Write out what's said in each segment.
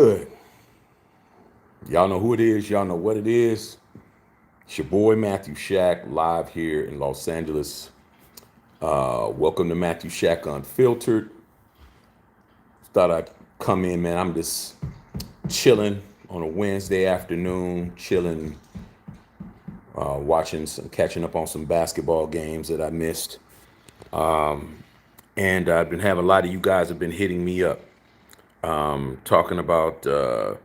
Good. Y'all know who it is. Y'all know what it is. It's your boy Matthew Shack live here in Los Angeles. Welcome to Matthew Shack Unfiltered. Thought I'd come in, man. I'm just chilling on a Wednesday afternoon, chilling, watching some, catching up on some basketball games that I missed. And I've been having a lot of you guys have been hitting me up, talking about a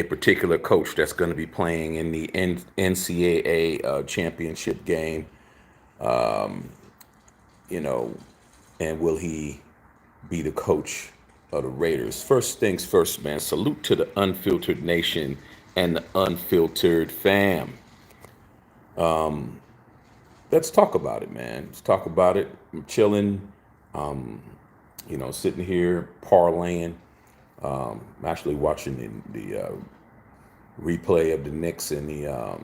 particular coach that's going to be playing in the NCAA championship game, you know, and will he be the coach of the Raiders? First things first, man. Salute to the Unfiltered Nation and the Unfiltered fam. Let's talk about it, man. Let's talk about it. I'm chilling, sitting here parlaying. I'm actually watching the replay of the Knicks and the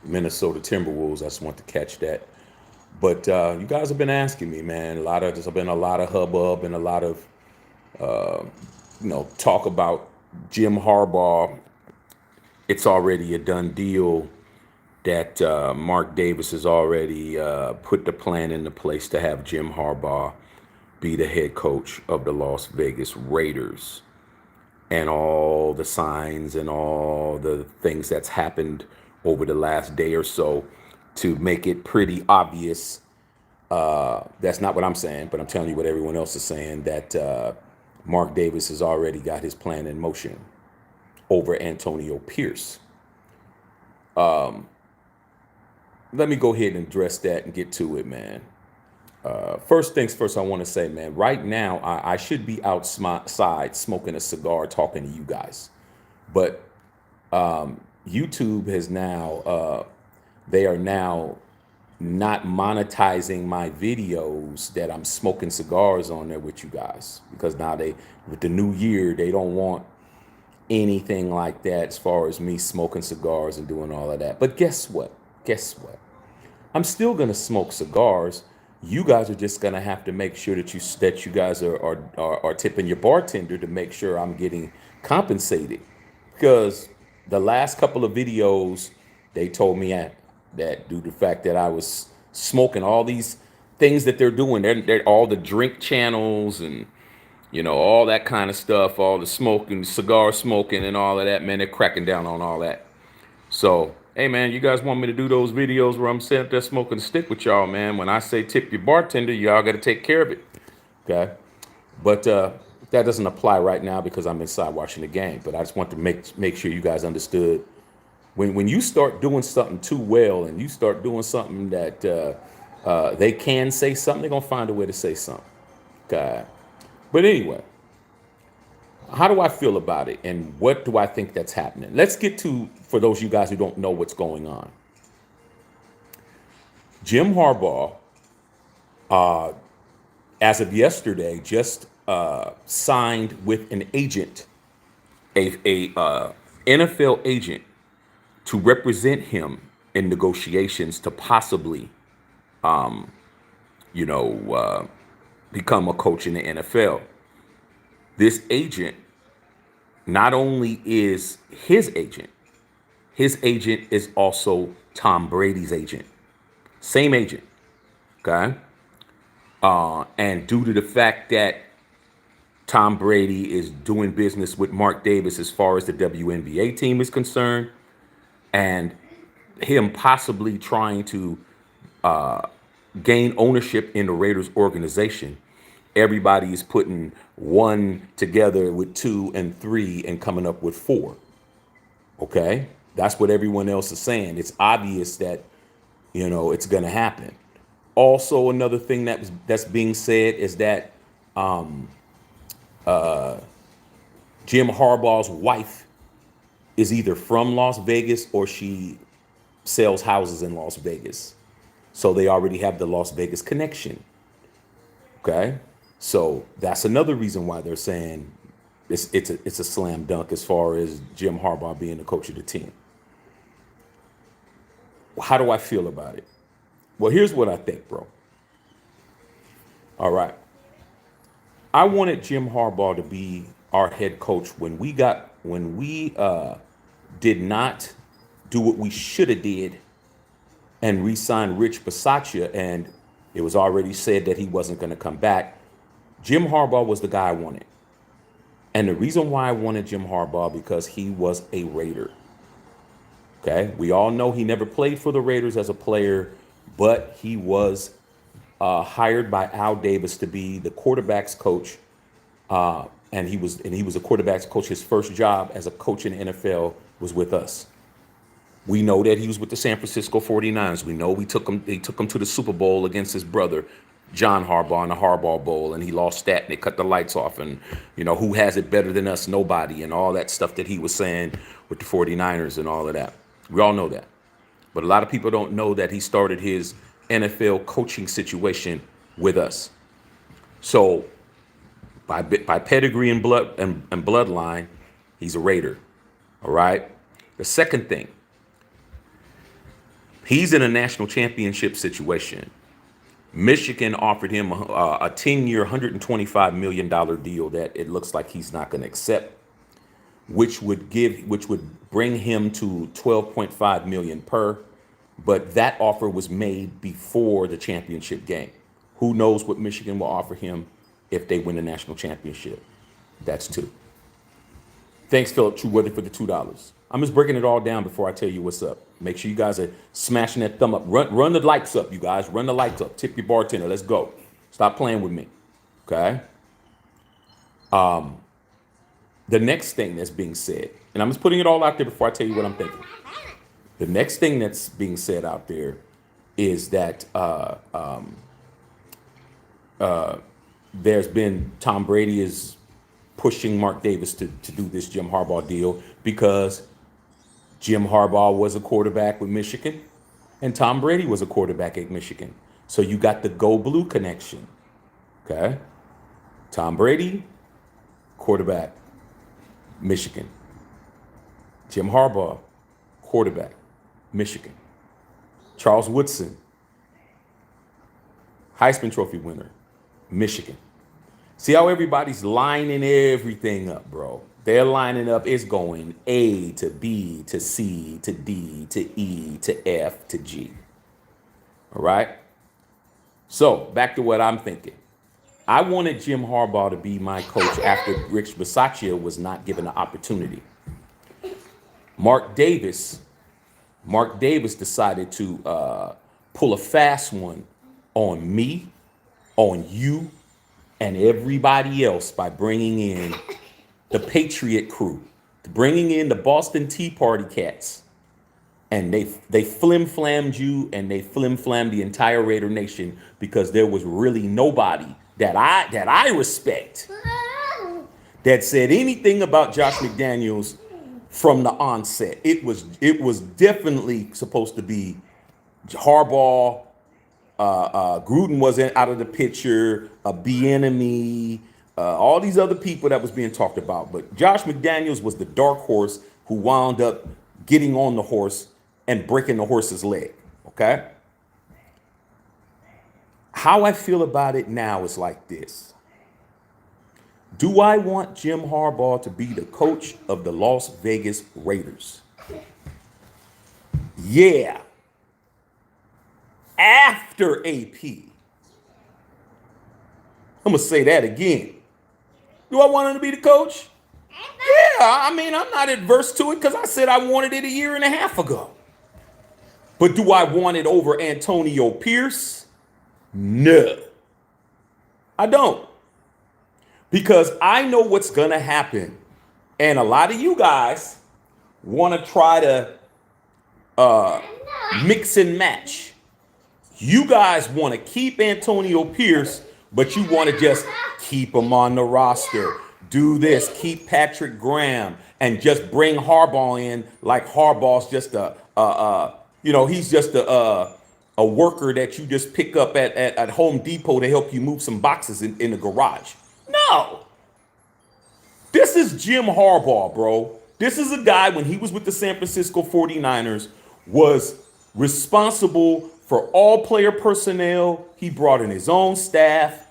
Minnesota Timberwolves. I just want to catch that. But you guys have been asking me, man. There's been a lot of hubbub and a lot of talk about Jim Harbaugh. It's already a done deal that Mark Davis has already put the plan into place to have Jim Harbaugh be the head coach of the Las Vegas Raiders. And all the signs and all the things that's happened over the last day or so to make it pretty obvious. That's not what I'm saying, but I'm telling you what everyone else is saying, that Mark Davis has already got his plan in motion over Antonio Pierce. Let me go ahead and address that and get to it, man. First things first, I want to say, man, right now, I should be outside smoking a cigar talking to you guys. But YouTube has now, they are now not monetizing my videos that I'm smoking cigars on there with you guys. Because now with the new year, they don't want anything like that as far as me smoking cigars and doing all of that. But guess what? Guess what? I'm still going to smoke cigars. You guys are just gonna have to make sure that you guys are tipping your bartender to make sure I'm getting compensated. Because the last couple of videos, they told me that due to the fact that I was smoking all these things that they're doing, they're all the drink channels and all that kind of stuff, all the smoking, cigar smoking, and all of that. Man, they're cracking down on all that. So, hey, man, you guys want me to do those videos where I'm sitting up there smoking a stick with y'all, man? When I say tip your bartender, y'all got to take care of it. Okay? But that doesn't apply right now because I'm inside watching the game. But I just want to make sure you guys understood. When you start doing something too well and you start doing something that they can say something, they're going to find a way to say something. Okay? But anyway, how do I feel about it and what do I think that's happening? Let's get to, for those of you guys who don't know what's going on. Jim Harbaugh, as of yesterday, just signed with an agent, a NFL agent, to represent him in negotiations to possibly, become a coach in the NFL. This agent not only is his agent is also Tom Brady's agent. Same agent. Okay. And due to the fact that Tom Brady is doing business with Mark Davis as far as the WNBA team is concerned, and him possibly trying to gain ownership in the Raiders organization, everybody is putting one together with two and three and coming up with four. Okay? That's what everyone else is saying. It's obvious that, it's going to happen. Also, another thing that's being said is that Jim Harbaugh's wife is either from Las Vegas or she sells houses in Las Vegas. So they already have the Las Vegas connection. Okay? So that's another reason why they're saying it's a slam dunk as far as Jim Harbaugh being the coach of the team. How do I feel about it? Well, here's what I think, bro. All right. I wanted Jim Harbaugh to be our head coach, when we did not do what we should have did and re-signed Rich Bisaccia, and it was already said that he wasn't going to come back. Jim Harbaugh was the guy I wanted. And the reason why I wanted Jim Harbaugh, because he was a Raider. Okay, we all know he never played for the Raiders as a player, but he was hired by Al Davis to be the quarterbacks coach, and he was a quarterbacks coach. His first job as a coach in the NFL was with us. We know that he was with the San Francisco 49ers. We know they took him to the Super Bowl against his brother, John Harbaugh, in the Harbaugh Bowl, and he lost that, and they cut the lights off, and, who has it better than us? Nobody, and all that stuff that he was saying with the 49ers and all of that. We all know that. But a lot of people don't know that he started his NFL coaching situation with us. So by pedigree and bloodline, he's a Raider. All right. The second thing, he's in a national championship situation. Michigan offered him a 10-year, $125 million deal that it looks like he's not going to accept, which would bring him to $12.5 million per. But that offer was made before the championship game. Who knows what Michigan will offer him if they win the national championship? That's two. Thanks, Philip Trueworthy, for the $2. I'm just breaking it all down before I tell you what's up. Make sure you guys are smashing that thumb up. Run the lights up, you guys. Run the lights up. Tip your bartender. Let's go. Stop playing with me. Okay? The next thing that's being said, and I'm just putting it all out there before I tell you what I'm thinking. The next thing that's being said out there is that there's been Tom Brady is pushing Mark Davis to do this Jim Harbaugh deal because Jim Harbaugh was a quarterback with Michigan and Tom Brady was a quarterback at Michigan. So you got the Go Blue connection. Okay? Tom Brady, quarterback, Michigan. Jim Harbaugh, quarterback, Michigan. Charles Woodson, Heisman Trophy winner, Michigan. See how everybody's lining everything up, bro? They're lining up. It's going A to B to C to D to E to F to G. All right? So back to what I'm thinking. I wanted Jim Harbaugh to be my coach after Rich Bisaccia was not given the opportunity. Mark Davis decided to pull a fast one on me, on you, and everybody else by bringing in the Patriot crew, bringing in the Boston Tea Party cats. And they flim-flammed you, and they flim-flammed the entire Raider Nation because there was really nobody that I respect that said anything about Josh McDaniels from the onset. It was definitely supposed to be Harbaugh. Gruden wasn't out of the picture. Bieniemy, all these other people that was being talked about. But Josh McDaniels was the dark horse who wound up getting on the horse and breaking the horse's leg. Okay? How I feel about it now is like this. Do I want Jim Harbaugh to be the coach of the Las Vegas Raiders? Yeah. After AP. I'm going to say that again. Do I want him to be the coach? Yeah, I mean, I'm not adverse to it because I said I wanted it a year and a half ago. But do I want it over Antonio Pierce? No. I don't. Because I know what's going to happen. And a lot of you guys want to try to mix and match. You guys want to keep Antonio Pierce, but you want to just keep him on the roster. Do this, keep Patrick Graham, and just bring Harbaugh in like Harbaugh's just he's just a worker that you just pick up at Home Depot to help you move some boxes in the garage. No. This is Jim Harbaugh, bro. This is a guy, when he was with the San Francisco 49ers, was responsible for all player personnel. He brought in his own staff.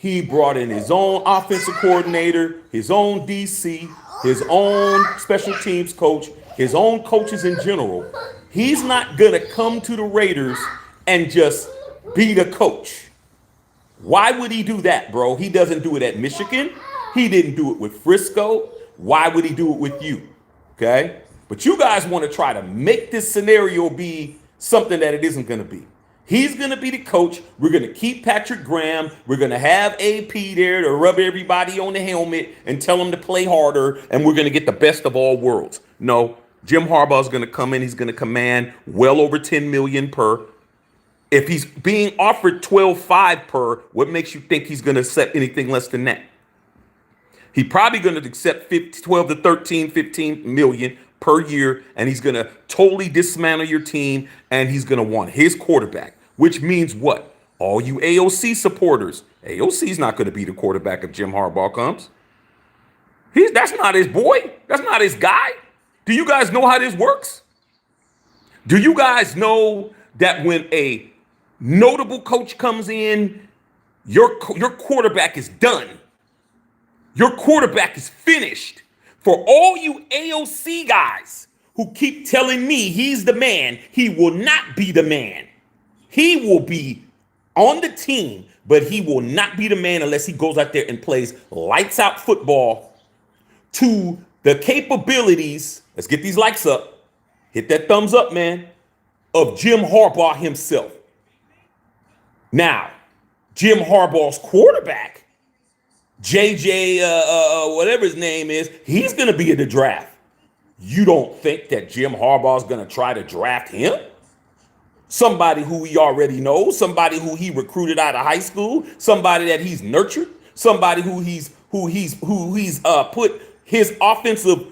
He brought in his own offensive coordinator, his own DC, his own special teams coach, his own coaches in general. He's not going to come to the Raiders and just be the coach. Why would he do that, bro? He doesn't do it at Michigan. He didn't do it with Frisco. Why would he do it with you? Okay? But you guys want to try to make this scenario be something that it isn't going to be. He's going to be the coach. We're going to keep Patrick Graham. We're going to have AP there to rub everybody on the helmet and tell them to play harder, and we're going to get the best of all worlds. No, Jim Harbaugh is going to come in. He's going to command well over $10 million per. If he's being offered 12.5 per, what makes you think he's going to accept anything less than that? He's probably going to accept 12 to 13, 15 million per year, and he's going to totally dismantle your team, and he's going to want his quarterback, which means what? All you AOC supporters, AOC's not going to be the quarterback if Jim Harbaugh comes. That's not his boy. That's not his guy. Do you guys know how this works? Do you guys know that when a notable coach comes in, your quarterback is done? Your quarterback is finished. For all you AOC guys who keep telling me he's the man, he will not be the man. He will be on the team, but he will not be the man unless he goes out there and plays lights out football to the capabilities. Let's get these likes up. Hit that thumbs up, man, of Jim Harbaugh himself. Now, Jim Harbaugh's quarterback, JJ, whatever his name is, he's going to be in the draft. You don't think that Jim Harbaugh's going to try to draft him? Somebody who he already knows, somebody who he recruited out of high school, somebody that he's nurtured, somebody who he's put his offensive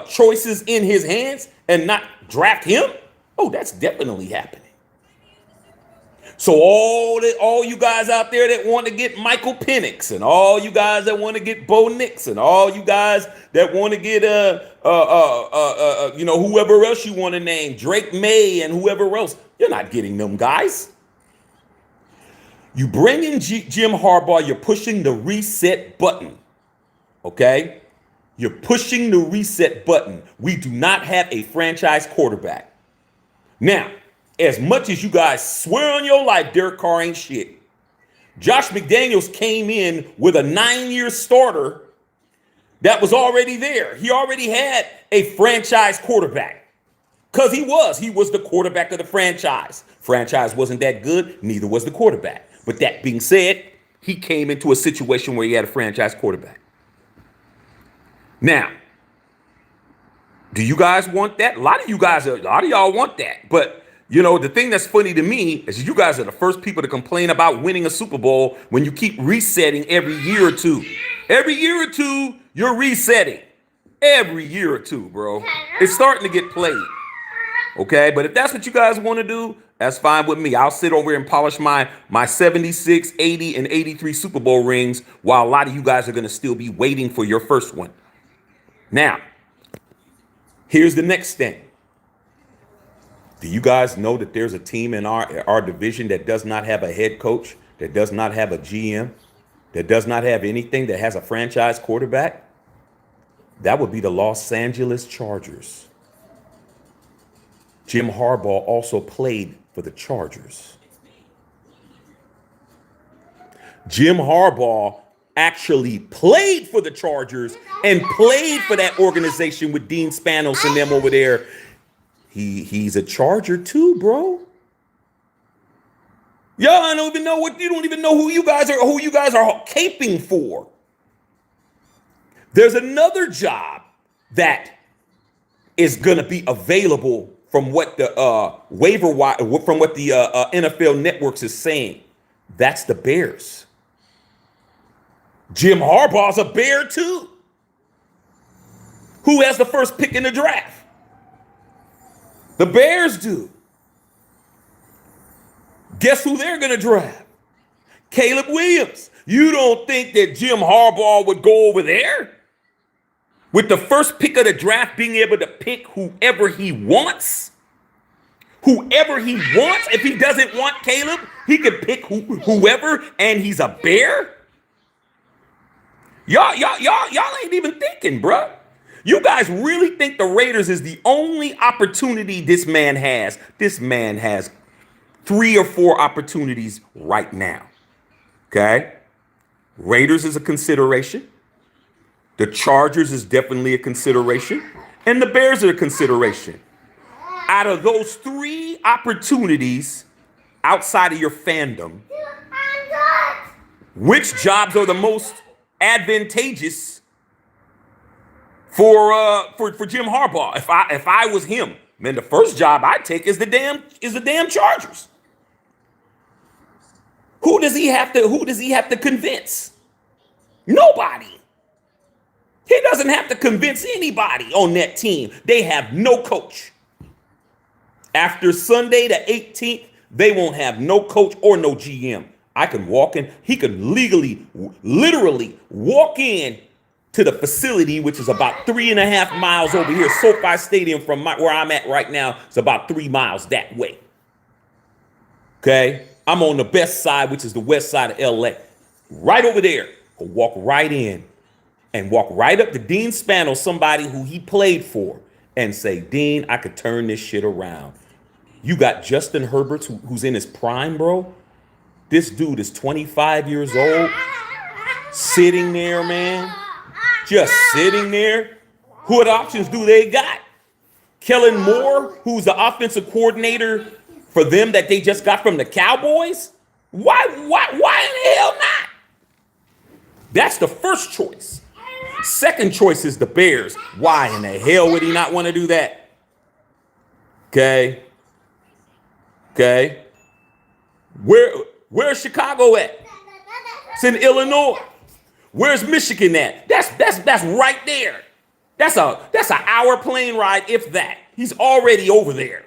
choices in his hands and not draft him? Oh, that's definitely happening. So all you guys out there that want to get Michael Penix, and all you guys that want to get Bo Nix, and all you guys that want to get whoever else you want to name, Drake May and whoever else, you're not getting them guys. You bring in Jim Harbaugh, you're pushing the reset button. Okay? You're pushing the reset button. We do not have a franchise quarterback. Now, as much as you guys swear on your life Derek Carr ain't shit, Josh McDaniels came in with a 9-year starter that was already there. He already had a franchise quarterback because he was the quarterback of the franchise. Franchise wasn't that good, neither was the quarterback. But that being said, he came into a situation where he had a franchise quarterback. Now, do you guys want that? A lot of y'all want that, but you know, the thing that's funny to me is you guys are the first people to complain about winning a Super Bowl when you keep resetting every year or two. Every year or two, you're resetting. Every year or two, bro. It's starting to get played. Okay, but if that's what you guys want to do, that's fine with me. I'll sit over here and polish my 76, 80, and 83 Super Bowl rings while a lot of you guys are going to still be waiting for your first one. Now, here's the next thing. Do you guys know that there's a team in our division that does not have a head coach, that does not have a GM, that does not have anything, that has a franchise quarterback? That would be the Los Angeles Chargers. Jim Harbaugh also played for the Chargers. Jim Harbaugh actually played for the Chargers and played for that organization with Dean Spanos and them over there. He's a Charger too, bro. Y'all don't even know who you guys are caping for. There's another job that is going to be available from what the NFL networks is saying. That's the Bears. Jim Harbaugh's a Bear too. Who has the first pick in the draft? The Bears do. Guess who they're going to draft? Caleb Williams. You don't think that Jim Harbaugh would go over there? With the first pick of the draft, being able to pick whoever he wants? Whoever he wants? If he doesn't want Caleb, he can pick whoever, and he's a Bear? Y'all ain't even thinking, bruh. You guys really think the Raiders is the only opportunity this man has? This man has 3 or 4 opportunities right now. Okay? Raiders is a consideration. The Chargers is definitely a consideration. And the Bears are a consideration. Out of those 3 opportunities outside of your fandom, which jobs are the most advantageous for Jim Harbaugh? If I was him, man, the first job I'd take is the damn Chargers. Who does he have to convince? Nobody. He doesn't have to convince anybody on that team. They have no coach. After Sunday the 18th, they won't have no coach or no GM. I can walk in. He can literally walk in to the facility, which is about 3.5 miles over here. SoFi Stadium from where I'm at right now is about 3 miles that way. Okay? I'm on the best side, which is the west side of LA. Right over there. Could walk right in and walk right up to Dean Spano, somebody who he played for, and say, Dean, I could turn this shit around. You got Justin Herbert, who's in his prime, bro. This dude is 25 years old, sitting there, man. Just sitting there. What options do they got? Kellen Moore, who's the offensive coordinator for them that they just got from the Cowboys? Why in the hell not? That's the first choice. Second choice is the Bears. Why in the hell would he not want to do that? Okay. Where's Chicago at? It's in Illinois. Where's Michigan at? That's right there. That's an hour plane ride, if that. He's already over there.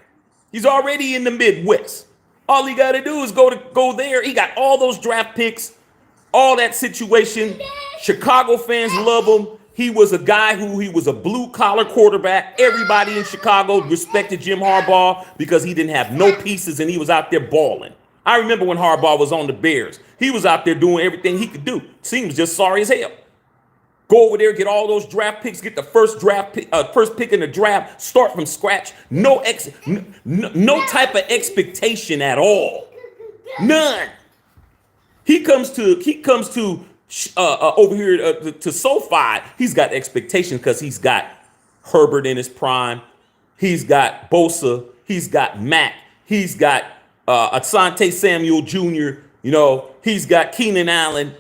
He's already in the Midwest. All he got to do is go there. He got all those draft picks, all that situation. Chicago fans love him. He was a guy he was a blue-collar quarterback. Everybody in Chicago respected Jim Harbaugh because he didn't have no pieces and he was out there balling. I remember when Harbaugh was on the Bears. He was out there doing everything he could do. Seems just sorry as hell. Go over there, get all those draft picks, get the first pick in the draft, start from scratch. No type of expectation at all. None. He comes to over here to SoFi. He's got expectations because he's got Herbert in his prime. He's got Bosa. He's got Mack. He's got Asante Samuel Jr. He's got Keenan Allen.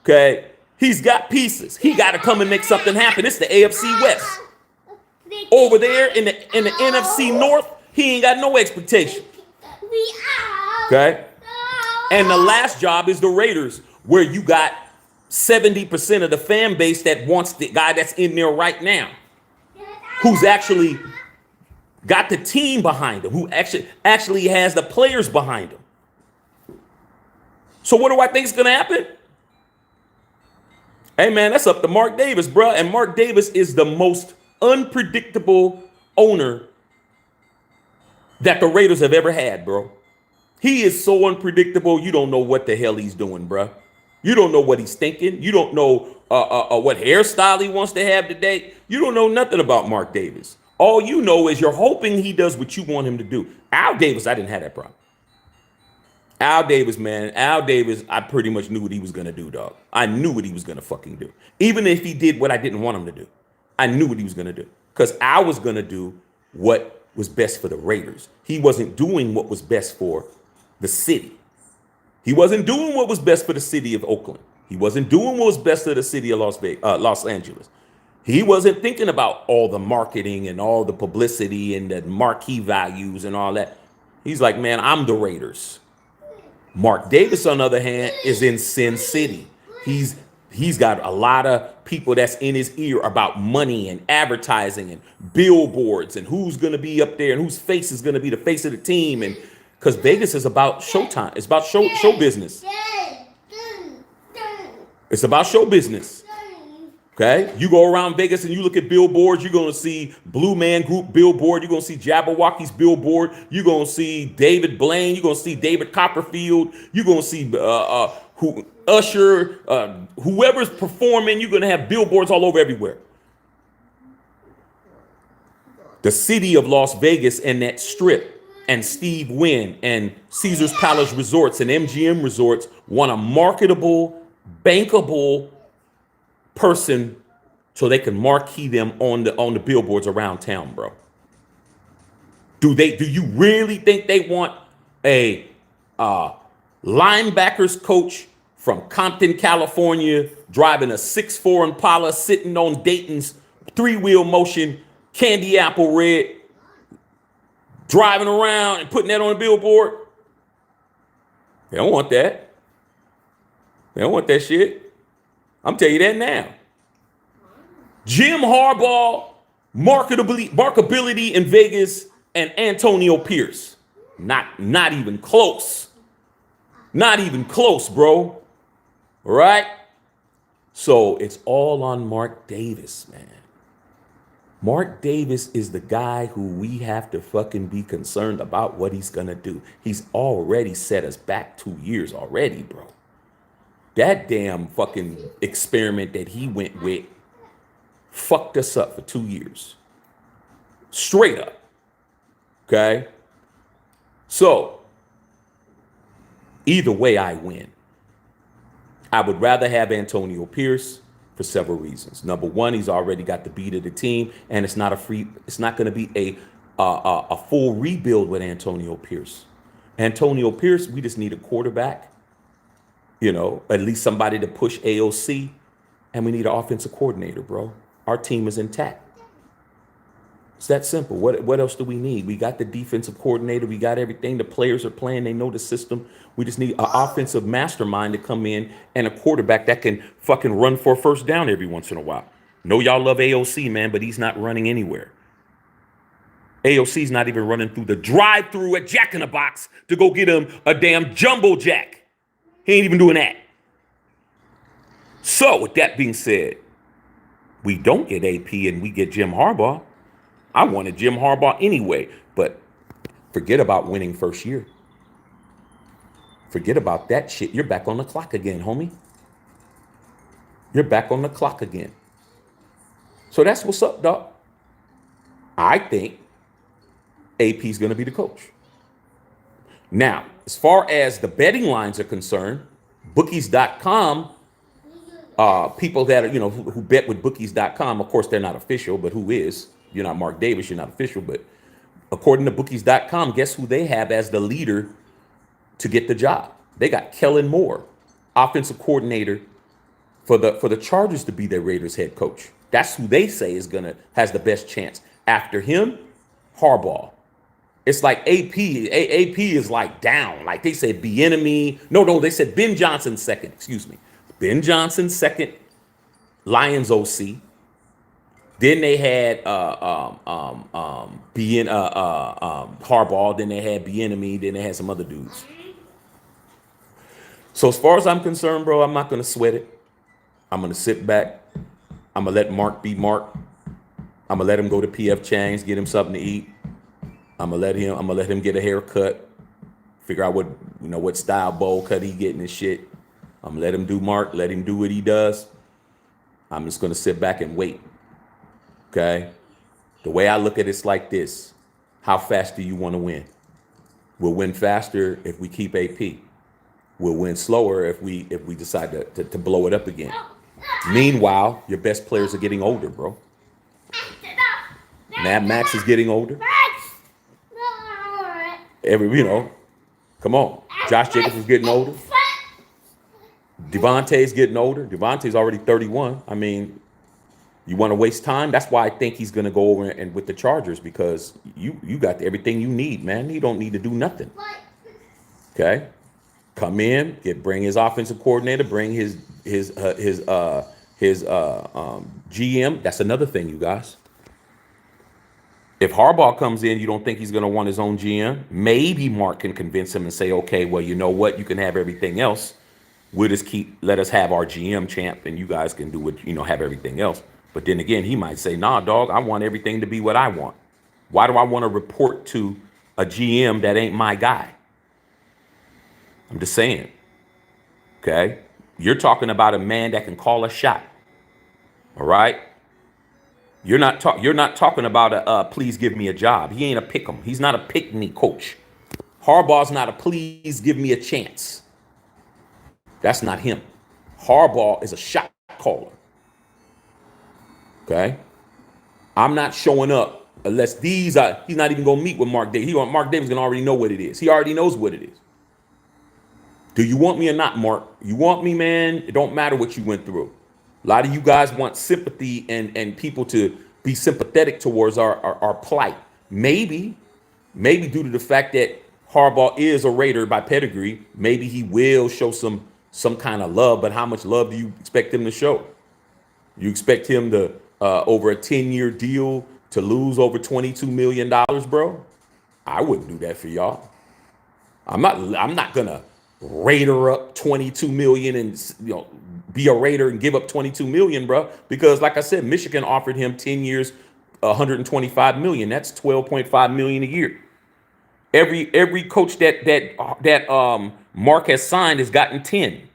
Okay. He's got pieces. He got to come and make something happen. It's the AFC West. Over there in the NFC North, he ain't got no expectation. Okay? And the last job is the Raiders, where you got 70% of the fan base that wants the guy that's in there right now, who's actually got the team behind him, who actually has the players behind him. So what do I think is going to happen? Hey, man, that's up to Mark Davis, bro. And Mark Davis is the most unpredictable owner that the Raiders have ever had, bro. He is so unpredictable, you don't know what the hell he's doing, bro. You don't know what he's thinking. You don't know what hairstyle he wants to have today. You don't know nothing about Mark Davis. All you know is you're hoping he does what you want him to do. Al Davis, I didn't have that problem. Al Davis, man. Al Davis, I pretty much knew what he was going to do, dog. I knew what he was going to fucking do. Even if he did what I didn't want him to do, I knew what he was going to do. Because Al was going to do what was best for the Raiders. He wasn't doing what was best for the city. He wasn't doing what was best for the city of Oakland. He wasn't doing what was best for the city of Los Angeles. He wasn't thinking about all the marketing and all the publicity and the marquee values and all that. He's like, man, I'm the Raiders. Mark Davis, on the other hand, is in Sin City. He's got a lot of people that's in his ear about money and advertising and billboards and who's going to be up there and whose face is going to be the face of the team. And because Vegas is about showtime. It's about show business. It's about show business. Okay? You go around Vegas and you look at billboards, you're going to see Blue Man Group billboard. You're going to see Jabberwocky's billboard. You're going to see David Blaine. You're going to see David Copperfield. You're going to see Usher, whoever's performing, you're gonna have billboards all over everywhere. The city of Las Vegas and that strip and Steve Wynn and Caesar's Palace Resorts and MGM Resorts want a marketable, bankable person so they can marquee them on the billboards around town, bro. Do you really think they want a linebackers coach from Compton, California, driving a 6'4" Impala, sitting on Dayton's three-wheel motion, candy apple red, driving around and putting that on a billboard? They don't want that. They don't want that shit. I'm telling you that now. Jim Harbaugh, markability in Vegas, and Antonio Pierce. Not even close. Not even close, bro. All right? So it's all on Mark Davis, man. Mark Davis is the guy who we have to fucking be concerned about what he's gonna do. He's already set us back 2 years already, bro. That damn fucking experiment that he went with fucked us up for 2 years. Straight up. Okay? So, either way, I win. I would rather have Antonio Pierce for several reasons. Number one, he's already got the beat of the team, and it's not going to be a full rebuild with Antonio Pierce. Antonio Pierce, we just need a quarterback, at least somebody to push AOC, and we need an offensive coordinator, bro. Our team is intact. It's that simple. What else do we need? We got the defensive coordinator. We got everything. The players are playing. They know the system. We just need an offensive mastermind to come in and a quarterback that can fucking run for a first down every once in a while. Know y'all love AOC, man, but he's not running anywhere. AOC's not even running through the drive-through at Jack in the Box to go get him a damn jumbo jack. He ain't even doing that. So with that being said, we don't get AP and we get Jim Harbaugh. I wanted Jim Harbaugh anyway, but forget about winning first year. Forget about that shit. You're back on the clock again, homie. You're back on the clock again. So that's what's up, dog. I think AP is going to be the coach. Now, as far as the betting lines are concerned, bookies.com, people that are, who bet with bookies.com, of course, they're not official, but who is? You're not Mark Davis, you're not official, but according to bookies.com, guess who they have as the leader to get the job? They got Kellen Moore, offensive coordinator for the Chargers to be their Raiders head coach. That's who they say has the best chance. After him, Harbaugh. It's like AP is like down. Like they said Bieniemy. No, they said Ben Johnson second. Excuse me. Ben Johnson second, Lions OC. Then they had Harbaugh. Then they had Bieniemy. Then they had some other dudes. So as far as I'm concerned, bro, I'm not gonna sweat it. I'm gonna sit back. I'm gonna let Mark be Mark. I'm gonna let him go to PF Chang's, get him something to eat. I'm gonna let him get a haircut. Figure out what style bowl cut he getting and shit. I'm gonna let him do Mark. Let him do what he does. I'm just gonna sit back and wait. Okay, the way I look at it's like this: how fast do you want to win? We'll win faster if we keep AP. We'll win slower if we decide to blow it up again. Meanwhile, your best players are getting older, bro. Mad Max is getting older. Come on. Josh Jacobs is getting older. Devontae's getting older. Devontae's already 31. I mean, you want to waste time? That's why I think he's going to go over and with the Chargers, because you got everything you need, man. He don't need to do nothing. Okay? Come in, bring his offensive coordinator, bring his GM. That's another thing, you guys. If Harbaugh comes in, you don't think he's going to want his own GM? Maybe Mark can convince him and say, okay, well, you know what? You can have everything else. We'll just let us have our GM champ, and you guys can do what, have everything else. But then again, he might say, nah, dog, I want everything to be what I want. Why do I want to report to a GM that ain't my guy? I'm just saying. Okay. You're talking about a man that can call a shot. All right. You're not talking about a please give me a job. He ain't a pick 'em. He's not a pick me coach. Harbaugh's not a please give me a chance. That's not him. Harbaugh is a shot caller. Okay. I'm not showing up unless these are. He's not even gonna meet with Mark Davis. Mark Davis gonna already know what it is. He already knows what it is. Do you want me or not, Mark? You want me, man? It don't matter what you went through. A lot of you guys want sympathy and people to be sympathetic towards our plight. Maybe due to the fact that Harbaugh is a Raider by pedigree, maybe he will show some kind of love. But how much love do you expect him to show? You expect him to over a 10-year deal to lose over $22 million, bro? I wouldn't do that for y'all. I'm not gonna Raider up 22 million and be a Raider and give up 22 million, bro. Because like I said, Michigan offered him 10 years, 125 million. That's 12.5 million a year. Every coach that Mark has signed has gotten 10.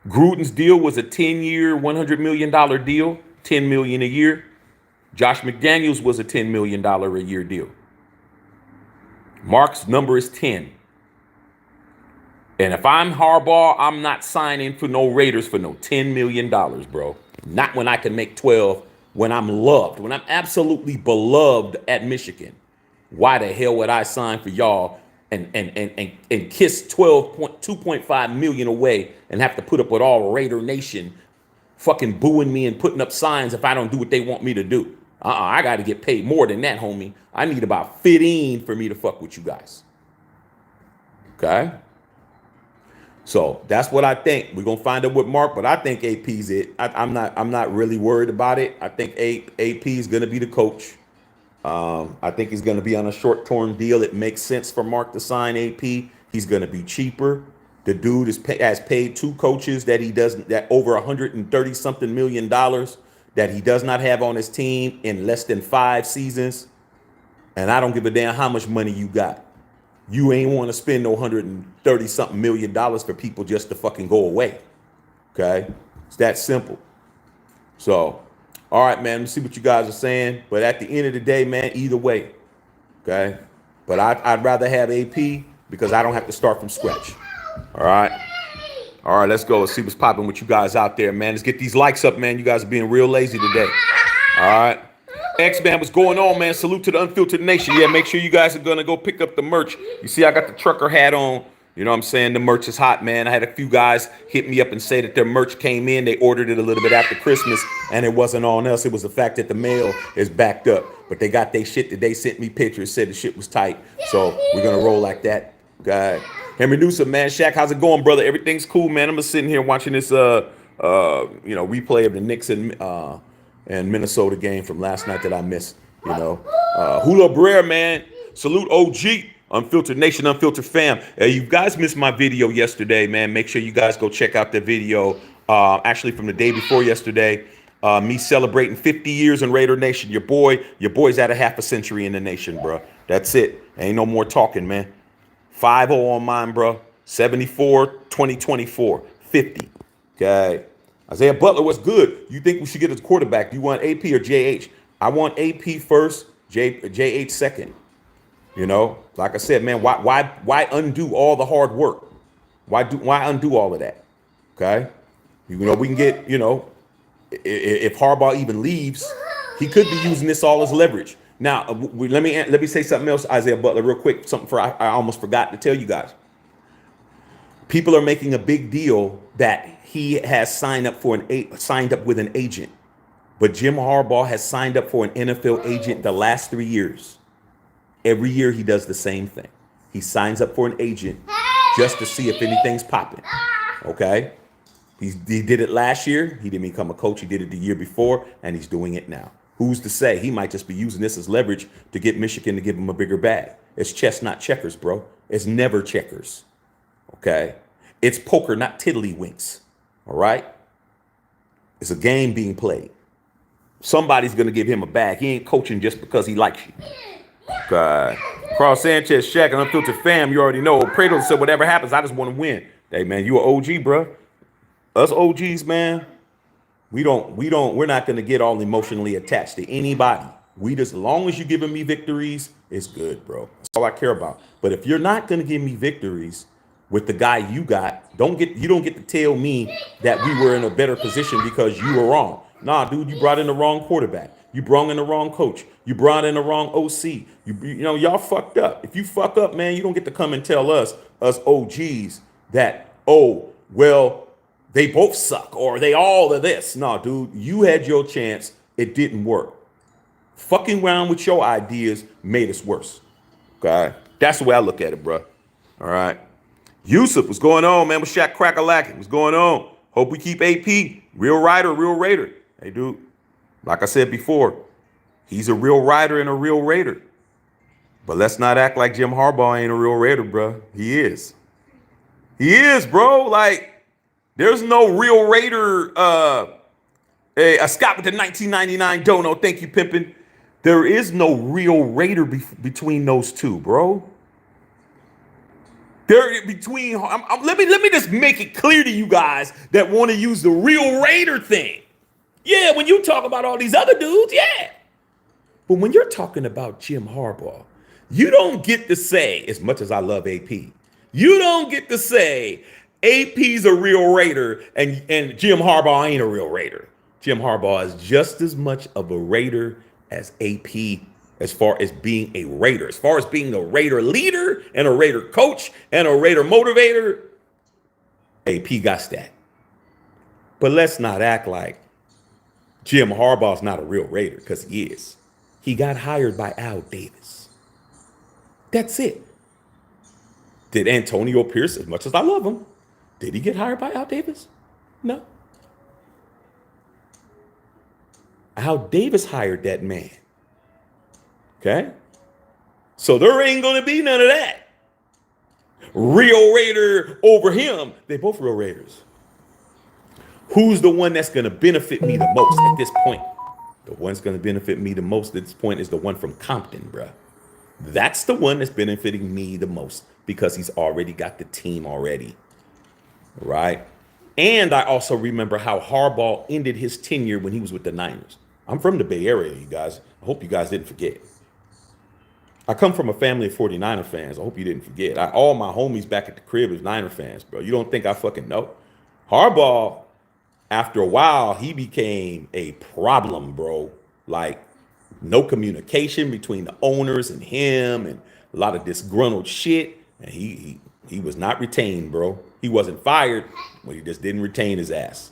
Gruden's deal was a 10-year, $100 million deal, 10 million a year. Josh McDaniels was a $10 million a year deal. Mark's number is 10. And if I'm Harbaugh, I'm not signing for no Raiders for no $10 million, bro. Not when I can make 12, when I'm loved, when I'm absolutely beloved at Michigan. Why the hell would I sign for y'all and kiss 2.5 million away and have to put up with all Raider Nation fucking booing me and putting up signs if I don't do what they want me to do? I got to get paid more than that, homie. I need about 15 for me to fuck with you guys. Okay? So that's what I think. We're gonna find out with Mark, but I think AP's it. I'm not really worried about it. I think AP is gonna be the coach. I think he's gonna be on a short-term deal. It makes sense for Mark to sign AP. He's gonna be cheaper. The dude has paid two coaches that over 130 something million dollars that he does not have on his team in less than 5 seasons. And I don't give a damn how much money you got. You ain't want to spend no 130 something million dollars for people just to fucking go away. Okay? It's that simple. So, all right, man, let's see what you guys are saying. But at the end of the day, man, either way. Okay? But I'd rather have AP because I don't have to start from scratch. All right? All right, let's go. Let's see what's popping with you guys out there, man. Let's get these likes up, man. You guys are being real lazy today. All right? X-Man, what's going on, man? Salute to the Unfiltered Nation. Yeah, make sure you guys are going to go pick up the merch. You see, I got the trucker hat on. You know what I'm saying? The merch is hot, man. I had a few guys hit me up and say that their merch came in. They ordered it a little bit after Christmas, and it wasn't on us. It was the fact that the mail is backed up. But they got their shit that they sent me pictures, said the shit was tight. So we're going to roll like that. God. Henry Newsom, man. Shaq, how's it going, brother? Everything's cool, man. I'm just sitting here watching this replay of the Knicks and Minnesota game from last night that I missed, Hula Brer, man. Salute OG, Unfiltered Nation, Unfiltered Fam. You guys missed my video yesterday, man. Make sure you guys go check out the video, actually from the day before yesterday. Me celebrating 50 years in Raider Nation. Your boy's at a half a century in the nation, bro. That's it. Ain't no more talking, man. 5-0 on mine, bro. 74, 2024, 50. Okay. Isaiah Butler, what's good? You think we should get a quarterback? Do you want AP or JH? I want AP first, JH second. Like I said, man, why undo all the hard work? Why undo all of that? Okay, we can get if Harbaugh even leaves, he could be using this all as leverage. Now, let me say something else, Isaiah Butler, real quick. Something I almost forgot to tell you guys. People are making a big deal that he has signed up with an agent, but Jim Harbaugh has signed up for an NFL agent the last 3 years. Every year he does the same thing. He signs up for an agent just to see if anything's popping. Okay, he did it last year. He didn't become a coach. He did it the year before, and he's doing it now. Who's to say? He might just be using this as leverage to get Michigan to give him a bigger bag. It's chess, not checkers, bro. It's never checkers. Okay, it's poker, not tiddlywinks. All right, it's a game being played. Somebody's gonna give him a bag. He ain't coaching just because he likes you. God. Carl Sanchez, Shaq, and Unfiltered Fam. You already know. Prado said, whatever happens, I just want to win. Hey man, you an OG, bro. Us OGs, man. We're not gonna get all emotionally attached to anybody. We just, as long as you're giving me victories, it's good, bro. That's all I care about. But if you're not gonna give me victories with the guy you got, you don't get to tell me that we were in a better position because you were wrong. Nah, dude, you brought in the wrong quarterback. You brought in the wrong coach. You brought in the wrong OC. Y'all fucked up. If you fuck up, man, you don't get to come and tell us OGs, that, oh, well, they both suck or they all are this. No, dude, you had your chance. It didn't work. Fucking around with your ideas made us worse. Okay? That's the way I look at it, bro. All right. Yusuf, what's going on, man? With Shaq Crack-a-Lack, what's going on? Hope we keep AP. Real rider, real Raider. Hey, dude, like I said before, he's a real rider and a real Raider. But let's not act like Jim Harbaugh ain't a real Raider, bro. He is. He is, bro. Like, there's no real Raider. Hey, Scott with the 1999 dono. Thank you, pimpin'. There is no real Raider between those two, bro. Let me just make it clear to you guys that want to use the real Raider thing. Yeah, when you talk about all these other dudes, yeah. But when you're talking about Jim Harbaugh, you don't get to say, as much as I love AP, you don't get to say AP's a real Raider and Jim Harbaugh ain't a real Raider. Jim Harbaugh is just as much of a Raider as AP, as far as being a Raider. As far as being a Raider leader and a Raider coach and a Raider motivator, AP got that. But let's not act like Jim Harbaugh's not a real Raider, because he is. He got hired by Al Davis. That's it. Did Antonio Pierce, as much as I love him, did he get hired by Al Davis? No. Al Davis hired that man. Okay? So there ain't going to be none of that. Real Raider over him. They both real Raiders. Who's the one that's going to benefit me the most at this point? The one's going to benefit me the most at this point is the one from Compton, bruh. That's the one that's benefiting me the most because he's already got the team already. Right? And I also remember how Harbaugh ended his tenure when he was with the Niners. I'm from the Bay Area, you guys. I hope you guys didn't forget. I come from a family of 49er fans. I hope you didn't forget. All my homies back at the crib is Niner fans, bro. You don't think I fucking know? Harbaugh, after a while, he became a problem, bro. Like, no communication between the owners and him, and a lot of disgruntled shit. And he was not retained, bro. He wasn't fired, but he just didn't retain his ass.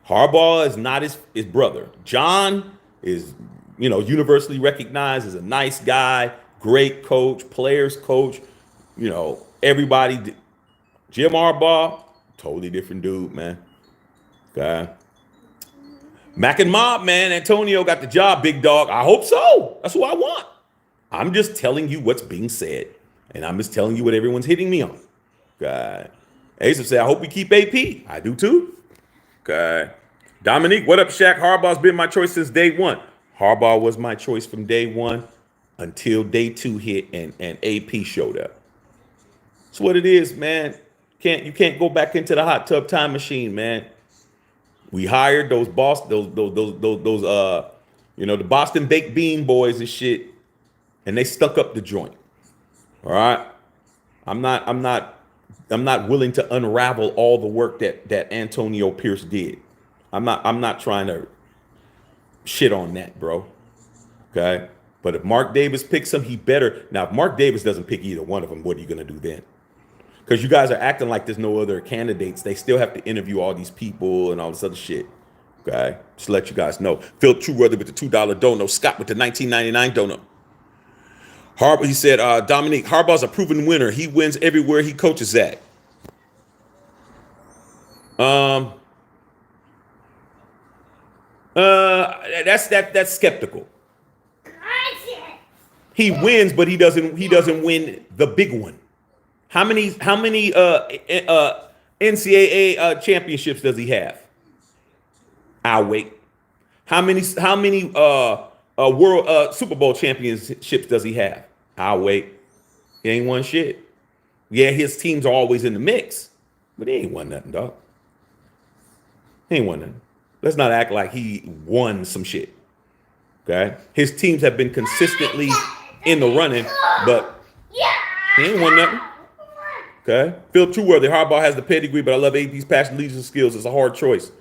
Harbaugh is not his brother. John is, universally recognized as a nice guy, great coach, players coach, everybody. Jim Harbaugh, totally different dude, man. Okay. Mac and Mob, man. Antonio got the job, big dog. I hope so. That's what I want. I'm just telling you what's being said. And I'm just telling you what everyone's hitting me on. Okay. Ace said, I hope we keep AP. I do too. Okay. Dominique, what up, Shaq? Harbaugh's been my choice since day one. Harbaugh was my choice from day one until day two hit and AP showed up. That's what it is, man. You can't go back into the hot tub time machine, man. We hired the Boston baked bean boys and shit, and they stuck up the joint. All right. I'm not willing to unravel all the work that Antonio Pierce did. I'm not trying to shit on that, bro. Okay. But if Mark Davis picks him, he better. Now, if Mark Davis doesn't pick either one of them, what are you going to do then? Because you guys are acting like there's no other candidates. They still have to interview all these people and all this other shit. Okay? Just to let you guys know. Phil Trueworthy with the $2 dono. Scott with the 1999 dono. Harbaugh, he said, Dominique, Harbaugh's a proven winner. He wins everywhere he coaches at. That's skeptical. He wins, but he doesn't win the big one. How many NCAA championships does he have? I'll wait. How many world Super Bowl championships does he have? I'll wait. He ain't won shit. Yeah, his teams are always in the mix, But he ain't won nothing, dog. He ain't won nothing. Let's not act like he won some shit. Okay? His teams have been consistently in the running, but he ain't won nothing. Okay? Phil Trueworthy, Harbaugh has the pedigree, but I love AP's passion, leadership skills. It's a hard choice.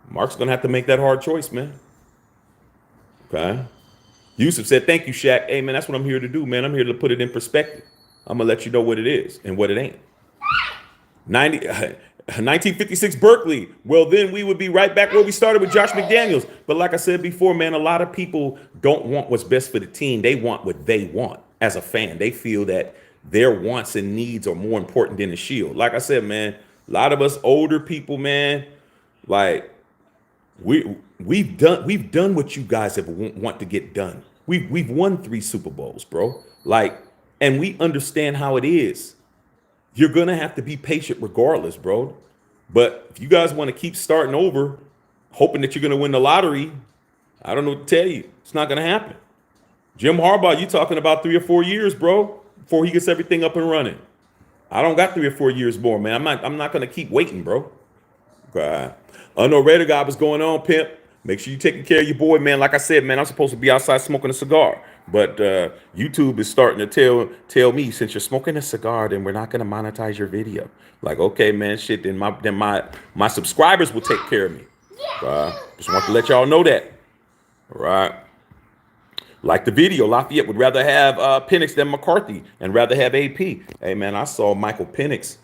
Mark's going to have to make that hard choice, man. Okay? Yusuf said, thank you, Shaq. Hey, man, that's what I'm here to do, man. I'm here to put it in perspective. I'm going to let you know what it is and what it ain't. 1956 Berkeley. Well, then we would be right back where we started with Josh McDaniels. But like I said before, man, a lot of people don't want what's best for the team. They want what they want as a fan. They feel that their wants and needs are more important than the shield. Like I said, man, a lot of us older people, man, like we've done what you guys have want to get done. We've won 3 Super Bowls, bro. Like, and we understand how it is. You're going to have to be patient regardless, bro. But if you guys want to keep starting over, hoping that you're going to win the lottery, I don't know what to tell you. It's not going to happen. Jim Harbaugh, you talking about 3 or 4 years, bro, before he gets everything up and running. I don't got 3 or 4 years more, man. I'm not going to keep waiting, bro. Okay. Unknown Raider guy, what's going on, pimp? Make sure you're taking care of your boy, man. Like I said, man, I'm supposed to be outside smoking a cigar. But YouTube is starting to tell me, since you're smoking a cigar, then we're not going to monetize your video. Like, okay, man, shit, then my subscribers will take care of me. Just want to let y'all know that. All right. Like the video, Lafayette would rather have Penix than McCarthy and rather have AP. Hey, man, I saw Michael Penix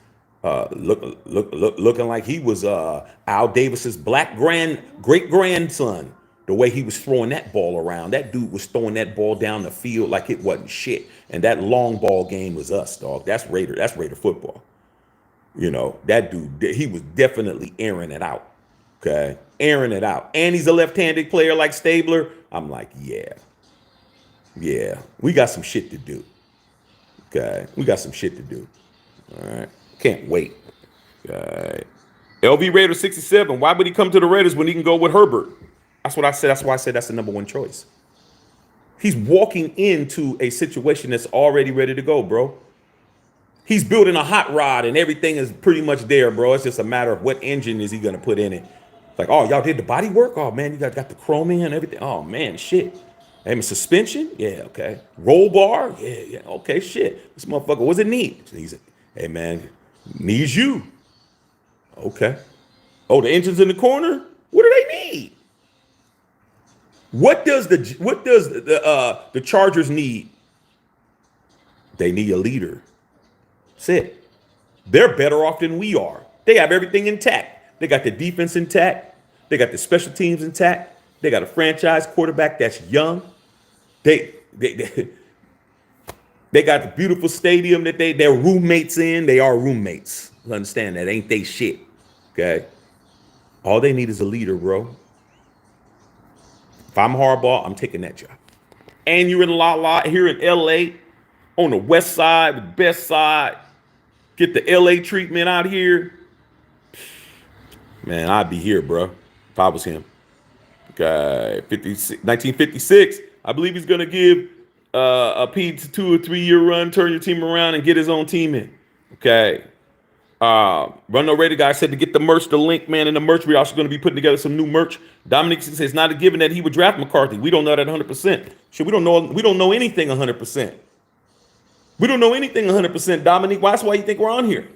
looking like he was Al Davis's great grandson. The way he was throwing that ball around, that dude was throwing that ball down the field like it wasn't shit. And that long ball game was us, dog. That's Raider football. You know, that dude, he was definitely airing it out. Okay, airing it out. And he's a left-handed player like Stabler. I'm like, yeah, we got some shit to do. Okay, we got some shit to do. All right, can't wait. All right. LV Raider 67. Why would he come to the Raiders when he can go with Herbert? That's what I said. That's why I said that's the number 1 choice. He's walking into a situation that's already ready to go, bro. He's building a hot rod and everything is pretty much there, bro. It's just a matter of what engine is he going to put in it. Like, oh, y'all did the body work? Oh, man, you got the chrome in and everything. Oh, man, shit. Hey, suspension? Yeah, okay. Roll bar? Yeah, okay, shit. This motherfucker, what's it need? He's like, hey, man, needs you. Okay. Oh, the engine's in the corner? What do they need? What does the Chargers need? They need a leader. That's it. They're better off than we are. They have everything intact. They got the defense intact. They got the special teams intact. They got a franchise quarterback that's young. They got the beautiful stadium that they're roommates in. They are roommates. You understand that? Ain't they shit? Okay. All they need is a leader, bro. If I'm Harbaugh, I'm taking that job. And you're in here in LA, on the west side, the best side. Get the LA treatment out here. Man, I'd be here, bro, if I was him. Okay, 1956. I believe he's going to give a P2 or 3 year run, turn your team around, and get his own team in. Okay. Run No Raider guy said to get the merch, the link, man, and the merch. We're also going to be putting together some new merch. Dominic says it's not a given that he would draft McCarthy. We don't know that 100%. Shit, we don't know anything 100%. We don't know anything 100%, Dominic. That's why you think we're on here.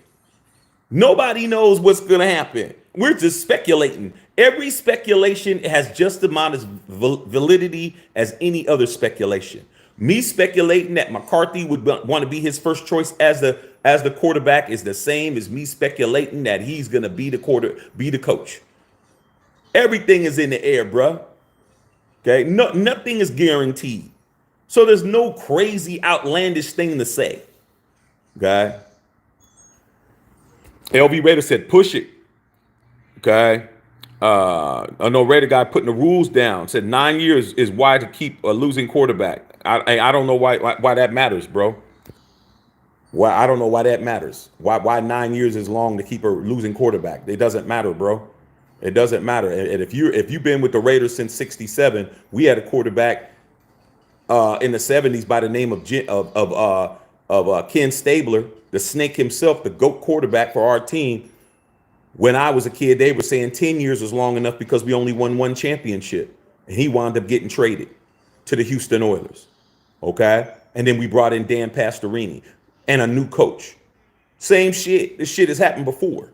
Nobody knows what's going to happen. We're just speculating. Every speculation has just the amount of validity as any other speculation. Me speculating that McCarthy would want to be his first choice as the quarterback is the same as me speculating that he's going to be the coach. Everything is in the air, bruh. Okay, nothing is guaranteed. So there's no crazy outlandish thing to say. Okay. LV Raider said, push it. Okay. I know Raider guy putting the rules down. Said 9 years is why to keep a losing quarterback. I don't know why that matters, bro. Why I don't know why that matters. Why 9 years is long to keep a losing quarterback? It doesn't matter, bro. It doesn't matter. And if you've been with the Raiders since '67, we had a quarterback in the '70s by the name of Ken Stabler, the Snake himself, the GOAT quarterback for our team. When I was a kid, they were saying 10 years was long enough because we only won one championship. And he wound up getting traded to the Houston Oilers. Okay? And then we brought in Dan Pastorini and a new coach. Same shit. This shit has happened before.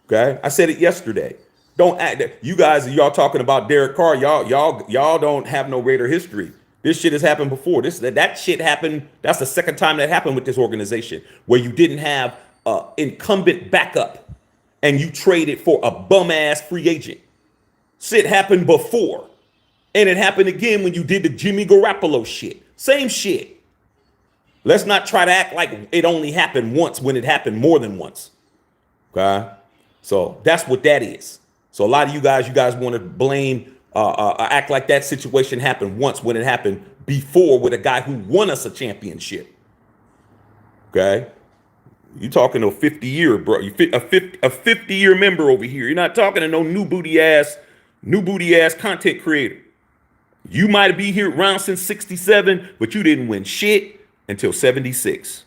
Okay? I said it yesterday. Don't act. You guys, y'all talking about Derek Carr. Y'all don't have no Raider history. This shit has happened before. That shit happened. That's the second time that happened with this organization, where you didn't have an incumbent backup and you traded for a bum ass free agent. Shit happened before, and it happened again when you did the Jimmy Garoppolo shit. Same shit. Let's not try to act like it only happened once when it happened more than once. Okay, so that's what that is. So a lot of you guys want to blame, act like that situation happened once when it happened before with a guy who won us a championship. Okay, you talking to a 50-year bro, a 50-year member over here. You're not talking to no new booty ass content creator. You might be here around since '67, but you didn't win shit until '76,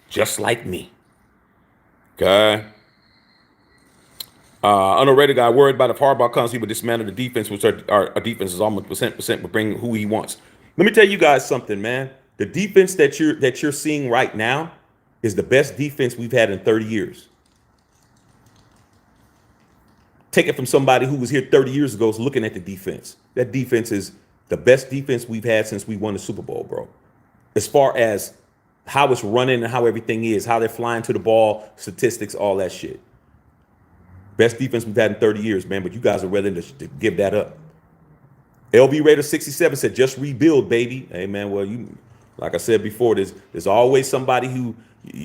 just like me. Okay. Underrated guy worried about if Harbaugh comes, he would dismantle the defense, which our defense is almost percent but bring who he wants. Let me tell you guys something, man. The defense that you're seeing right now is the best defense we've had in 30 years. Take it from somebody who was here 30 years ago, is looking at the defense. That defense is the best defense we've had since we won the Super Bowl, bro. As far as how it's running and how everything is, how they're flying to the ball, statistics, all that shit. Best defense we've had in 30 years, man, but you guys are willing to give that up. LB Raider 67 said, just rebuild, baby. Hey, man, well, like I said before, there's always somebody who, do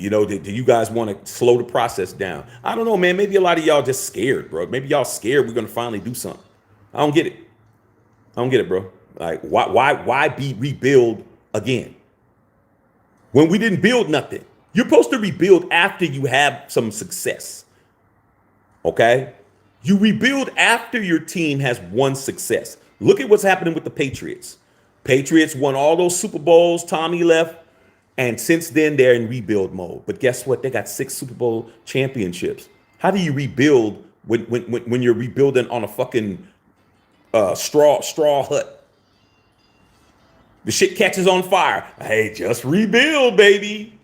you guys want to slow the process down? I don't know, man. Maybe a lot of y'all just scared, bro. Maybe y'all scared we're going to finally do something. I don't get it, bro. Like, why be rebuild again? When we didn't build nothing. You're supposed to rebuild after you have some success. Okay? You rebuild after your team has won success. Look at what's happening with the Patriots. Patriots won all those Super Bowls. Tommy left. And since then, they're in rebuild mode. But guess what? They got 6 Super Bowl championships. How do you rebuild when you're rebuilding on a fucking straw hut? The shit catches on fire. Hey, just rebuild, baby.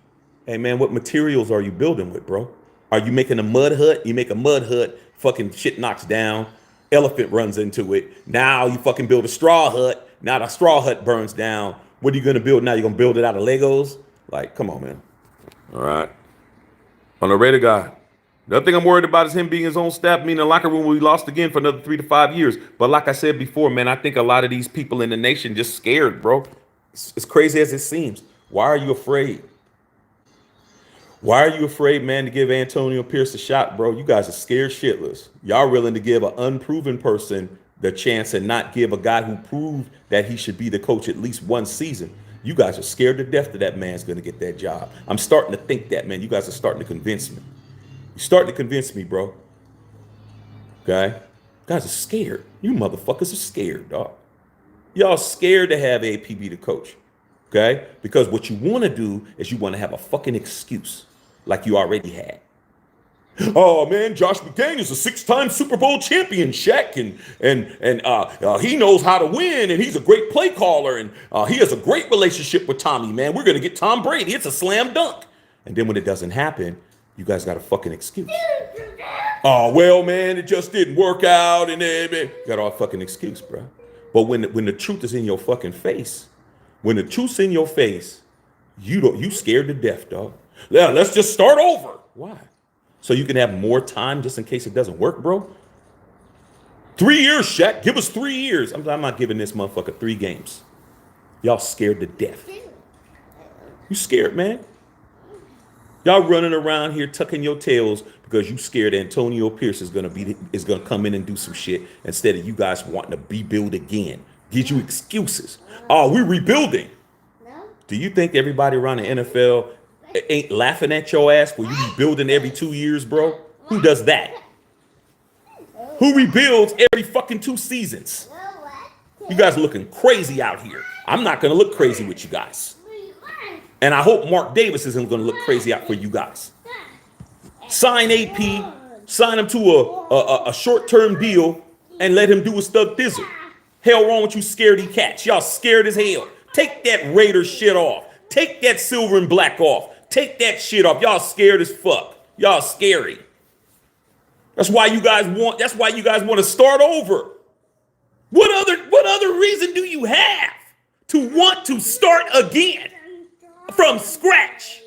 Hey, man, what materials are you building with, bro? Are you making a mud hut? You make a mud hut, fucking shit knocks down, elephant runs into it. Now you fucking build a straw hut. Now the straw hut burns down. What are you going to build now? You're going to build it out of Legos? Like, come on, man. All right. On the Raider guy. The other thing I'm worried about is him being his own staff, meaning the locker room we lost again for another 3 to 5 years. But like I said before, man, I think a lot of these people in the nation just scared, bro. It's crazy as it seems. Why are you afraid? Why are you afraid, man, to give Antonio Pierce a shot, bro? You guys are scared shitless. Y'all willing to give an unproven person the chance and not give a guy who proved that he should be the coach at least one season. You guys are scared to death that man's going to get that job. I'm starting to think that, man. You guys are starting to convince me. You're starting to convince me, bro. Okay? You guys are scared. You motherfuckers are scared, dog. Y'all scared to have AP be the coach. Okay? Because what you want to do is you want to have a fucking excuse like you already had. Oh, man, Josh McDaniels is a 6-time Super Bowl champion, Shaq, and he knows how to win, and he's a great play caller, and he has a great relationship with Tommy, man. We're going to get Tom Brady. It's a slam dunk. And then when it doesn't happen, you guys got a fucking excuse. Oh, well, man, it just didn't work out, and then got all fucking excuse, bro. But when the truth is in your fucking face, when the truth's in your face, you scared to death, dog. Yeah, let's just start over. Why? So you can have more time just in case it doesn't work, bro? 3 years, Shaq. Give us 3 years. I'm not giving this motherfucker 3 games. Y'all scared to death. You scared, man. Y'all running around here tucking your tails because you scared Antonio Pierce is gonna come in and do some shit instead of you guys wanting to rebuild again. Gives you excuses. Oh, we're rebuilding. Do you think everybody around the NFL ain't laughing at your ass for you rebuilding every 2 years, bro? Who does that? Who rebuilds every fucking 2 seasons? You guys are looking crazy out here. I'm not going to look crazy with you guys. And I hope Mark Davis isn't going to look crazy out for you guys. Sign AP, Sign him to a short-term deal and let him do his thug thizzle. Hell wrong with you scaredy cats. Y'all scared as hell. Take that Raider shit off. Take that silver and black off. Take that shit off. Y'all scared as fuck. Y'all scary. That's why you guys want to start over. What other reason do you have to want to start again from scratch?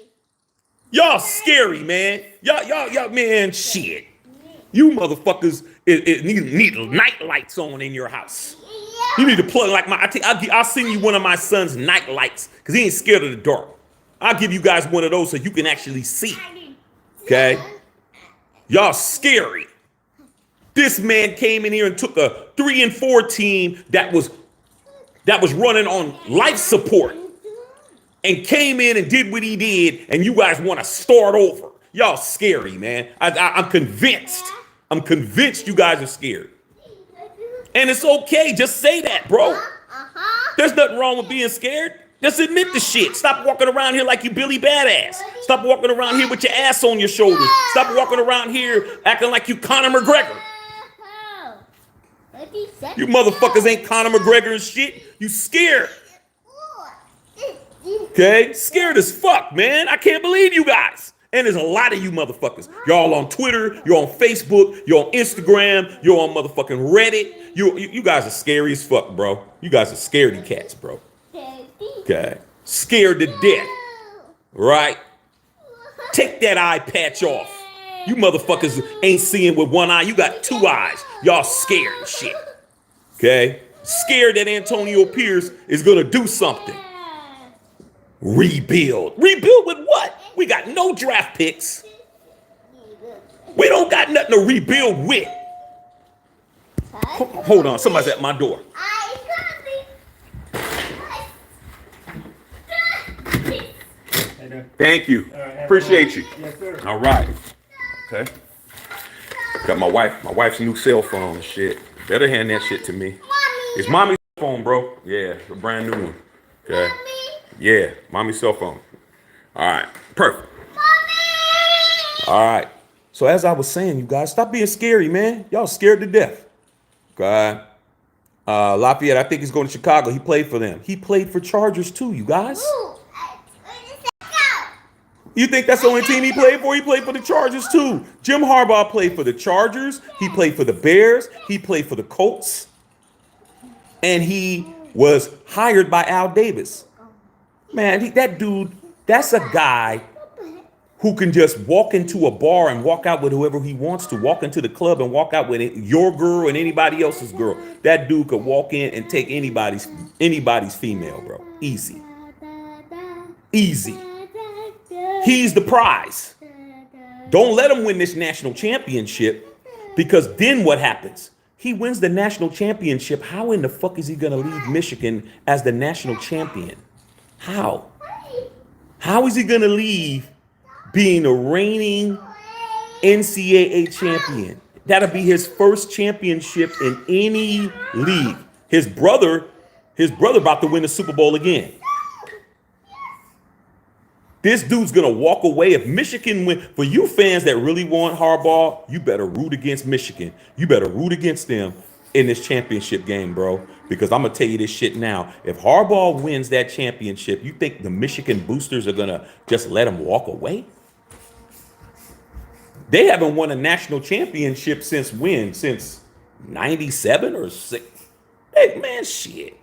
Y'all scary, man. Y'all, man, shit. You motherfuckers need night lights on in your house. You need to plug like I'll send you one of my son's night lights because he ain't scared of the dark. I'll give you guys one of those so you can actually see. Okay? Y'all scary. This man came in here and took a 3-4 team that was running on life support and came in and did what he did, and you guys want to start over. Y'all scary, man. I'm convinced. I'm convinced you guys are scared. And it's okay. Just say that, bro. There's nothing wrong with being scared. Just admit the shit. Stop walking around here like you Billy Badass. Stop walking around here with your ass on your shoulders. Stop walking around here acting like you Conor McGregor. You motherfuckers ain't Conor McGregor and shit. You scared. Okay? Scared as fuck, man. I can't believe you guys. And there's a lot of you motherfuckers. Y'all on Twitter, you're on Facebook, you're on Instagram, you're on motherfucking Reddit. You guys are scary as fuck, bro. You guys are scaredy cats, bro. Okay? Scared to death. Right? Take that eye patch off. You motherfuckers ain't seeing with one eye. You got two eyes. Y'all scared and shit. Okay? Scared that Antonio Pierce is going to do something. Rebuild. Rebuild with what? We got no draft picks. We don't got nothing to rebuild with. Hold on. Somebody's at my door. Thank you. Appreciate you. Yes, sir. All right. Okay. Got my wife's new cell phone and shit. Better hand that shit to me. It's mommy's phone, bro. Yeah, a brand new one. Okay. Yeah, mommy's cell phone. All right. Perfect. All right. So as I was saying, you guys, stop being scary, man. Y'all scared to death. Okay. Lafayette, I think he's going to Chicago. He played for them. He played for Chargers too, you guys. You think that's the only team he played for? He played for the Chargers too. Jim Harbaugh played for the Chargers. He played for the Bears. He played for the Colts. And he was hired by Al Davis. Man, that dude, that's a guy who can just walk into a bar and walk out with whoever he wants to, walk into the club and walk out with your girl and anybody else's girl. That dude could walk in and take anybody's female, bro. Easy. Easy. He's the prize. Don't let him win this national championship, because then what happens? He wins the national championship. How in the fuck is he going to leave Michigan as the national champion? How? How is he going to leave being a reigning NCAA champion? That'll be his first championship in any league. His brother about to win the Super Bowl again. This dude's going to walk away. If Michigan win, for you fans that really want Harbaugh, you better root against Michigan. You better root against them in this championship game, bro. Because I'm going to tell you this shit now. If Harbaugh wins that championship, you think the Michigan boosters are going to just let him walk away? They haven't won a national championship since when? Since 97 or 6? Hey, man, shit.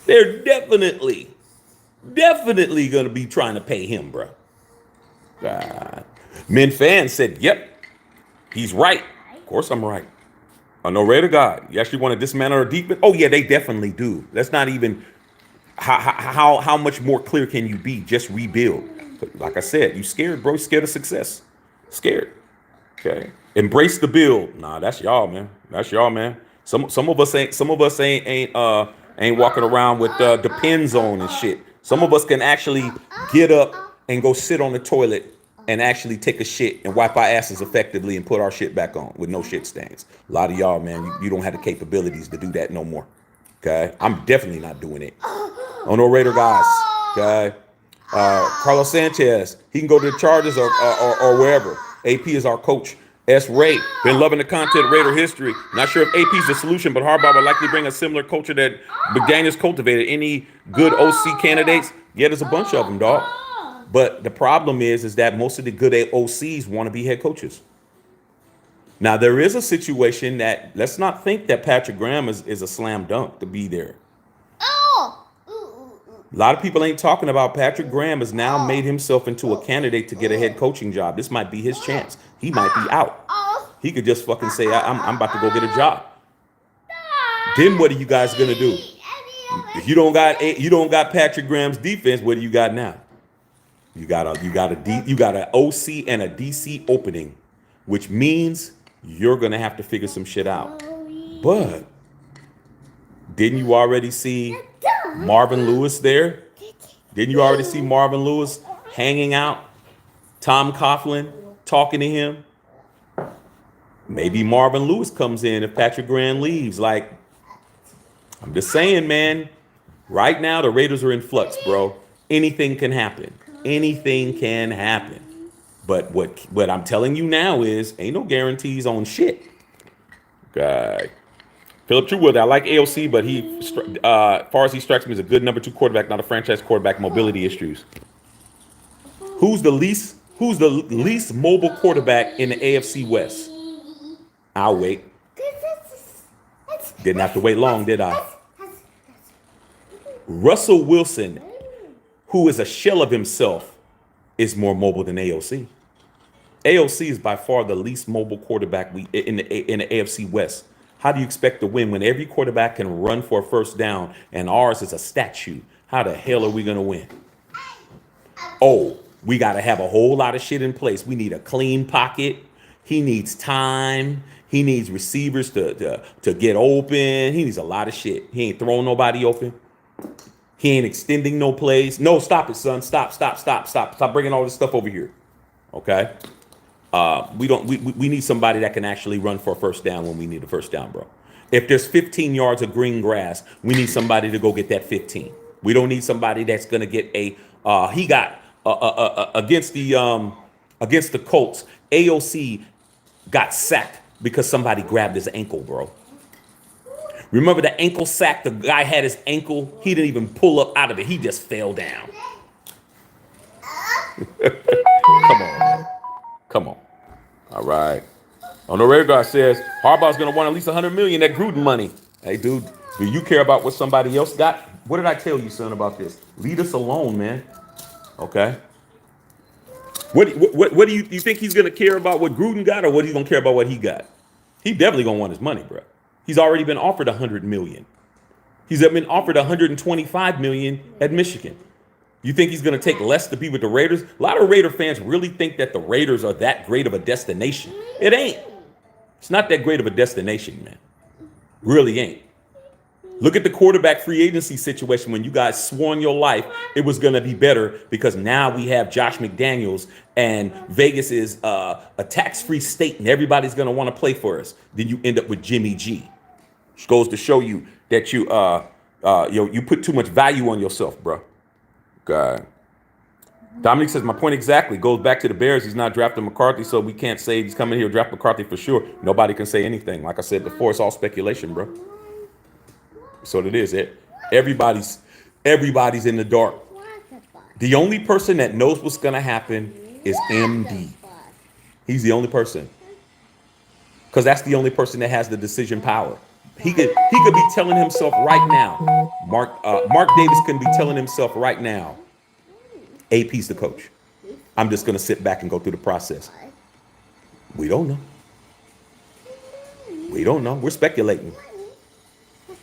They're definitely going to be trying to pay him, bro. God. Men fans said, yep, he's right. Of course I'm right. I know, Raider God. You actually want to dismantle our defense? Oh, yeah, they definitely do. That's not even, how much more clear can you be? Just rebuild. But like I said, you scared, bro. Scared of success. Scared. Okay. Embrace the build. Nah, that's y'all, man. That's y'all, man. Some of us ain't walking around with Depends on and shit. Some of us can actually get up and go sit on the toilet and actually take a shit and wipe our asses effectively and put our shit back on with no shit stains. A lot of y'all, man, you don't have the capabilities to do that no more. Okay? I'm definitely not doing it. Oh, no, Raider guys. Okay? Carlos Sanchez, he can go to the Chargers or wherever. AP is our coach. S. Ray, been loving the content, Raider history. Not sure if AP's the solution, but Harbaugh would likely bring a similar culture that McDaniels cultivated. Any good OC candidates? Yeah, there's a bunch of them, dog. But the problem is that most of the good OCs want to be head coaches. Now, there is a situation that, let's not think that Patrick Graham is a slam dunk to be there. A lot of people ain't talking about Patrick Graham has now made himself into a candidate to get a head coaching job. This might be his chance. He might be out. He could just fucking say, I'm about to go get a job. Then what are you guys gonna do? If you don't got Patrick Graham's defense, what do you got now? You got an OC and a DC opening, which means you're gonna have to figure some shit out. But didn't you already see Marvin Lewis there? Didn't you already see Marvin Lewis hanging out? Tom Coughlin talking to him? Maybe Marvin Lewis comes in if Patrick Graham leaves. Like, I'm just saying, man. Right now, the Raiders are in flux, bro. Anything can happen. Anything can happen. But what I'm telling you now is, ain't no guarantees on shit. Okay. Philip Truewood, I like AOC, but he, as far as he strikes me as a good number 2 quarterback, not a franchise quarterback. Mobility issues. Who's the least mobile quarterback in the AFC West? I'll wait. Didn't have to wait long, did I? Russell Wilson, who is a shell of himself, is more mobile than AOC. AOC is by far the least mobile quarterback in the AFC West. How do you expect to win when every quarterback can run for a first down and ours is a statue? How the hell are we going to win? Oh, we got to have a whole lot of shit in place. We need a clean pocket. He needs time. He needs receivers to get open. He needs a lot of shit. He ain't throwing nobody open. He ain't extending no plays. No, stop it, son. Stop bringing all this stuff over here. Okay? We need somebody that can actually run for a first down when we need a first down, bro. If there's 15 yards of green grass, we need somebody to go get that 15. We don't need somebody that's gonna get against the Colts. AOC got sacked because somebody grabbed his ankle, bro. Remember the ankle sack? The guy had his ankle. He didn't even pull up out of it. He just fell down. Come on. All right. On the radar says Harbaugh's going to want at least $100 million, that Gruden money. Hey, dude, do you care about what somebody else got? What did I tell you, son, about this? Leave us alone, man. Okay. What do you think he's going to care about what Gruden got, or what he's going to care about what he got? He definitely going to want his money, bro. He's already been offered $100 million. He's been offered $125 million at Michigan. You think he's going to take less to be with the Raiders? A lot of Raider fans really think that the Raiders are that great of a destination. It ain't. It's not that great of a destination, man. Really ain't. Look at the quarterback free agency situation when you guys swore in your life it was going to be better because now we have Josh McDaniels and Vegas is a tax-free state and everybody's going to want to play for us. Then you end up with Jimmy G. Which goes to show you that you put too much value on yourself, bro. God. Dominic says, my point exactly goes back to the Bears. He's not drafting McCarthy, so we can't say he's coming here to draft McCarthy for sure. Nobody can say anything. Like I said before, it's all speculation, bro. So it is. Everybody's in the dark. The only person that knows what's going to happen is MD. He's the only person. Because that's the only person that has the decision power. He could be telling himself right now. Mark Davis can be telling himself right now, AP's the coach. I'm just going to sit back and go through the process. We don't know. We're speculating.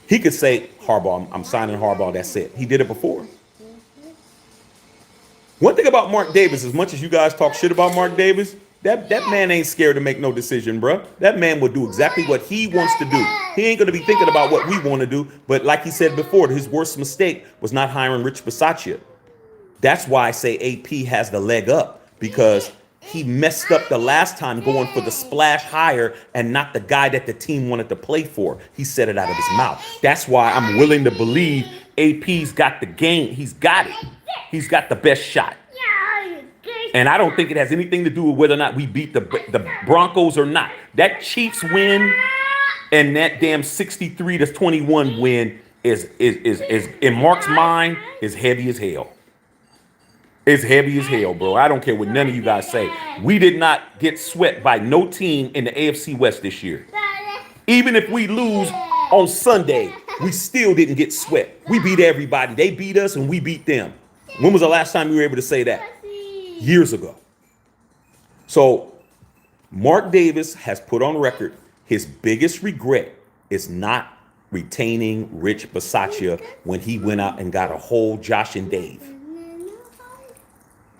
He could say, Harbaugh, I'm signing Harbaugh, that's it. He did it before. One thing about Mark Davis, as much as you guys talk shit about Mark Davis, that man ain't scared to make no decision, bro. That man will do exactly what he wants to do. He ain't going to be thinking about what we want to do. But like he said before, his worst mistake was not hiring Rich Bisaccia. That's why I say AP has the leg up, because he messed up the last time going for the splash hire and not the guy that the team wanted to play for. He said it out of his mouth. That's why I'm willing to believe AP's got the game. He's got it. He's got the best shot. And I don't think it has anything to do with whether or not we beat the Broncos or not. That Chiefs win and that damn 63-21 win is in Mark's mind is heavy as hell. It's heavy as hell, bro. I don't care what none of you guys say. We did not get swept by no team in the AFC West this year. Even if we lose on Sunday, we still didn't get swept. We beat everybody. They beat us and we beat them. When was the last time you were able to say that? Years ago. So Mark Davis has put on record his biggest regret is not retaining Rich Bisaccia when he went out and got a whole Josh and Dave.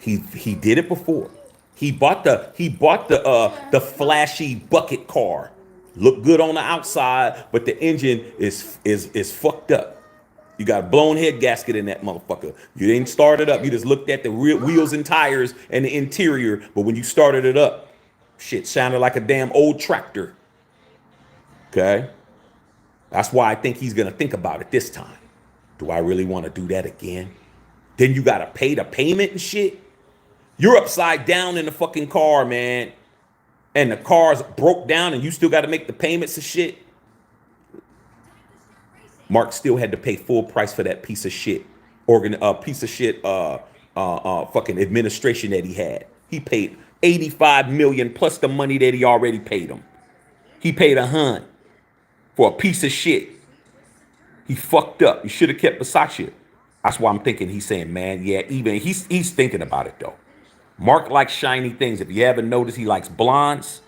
He did it before. He bought the flashy bucket car. Look good on the outside, but the engine is fucked up. You got a blown head gasket in that motherfucker. You didn't start it up. You just looked at the real wheels and tires and the interior, but when you started it up, shit sounded like a damn old tractor. Okay? That's why I think he's gonna think about it this time. Do I really want to do that again? Then you gotta pay the payment and shit. You're upside down in the fucking car, man. And the car's broke down and you still got to make the payments and shit. Mark still had to pay full price for that piece of shit. Fucking administration that he had. He paid $85 million plus the money that he already paid him. He paid $100 for a piece of shit. He fucked up. He should have kept Bisaccia. That's why I'm thinking he's saying, man, yeah, even he's thinking about it though. Mark likes shiny things. If you haven't noticed, he likes blondes.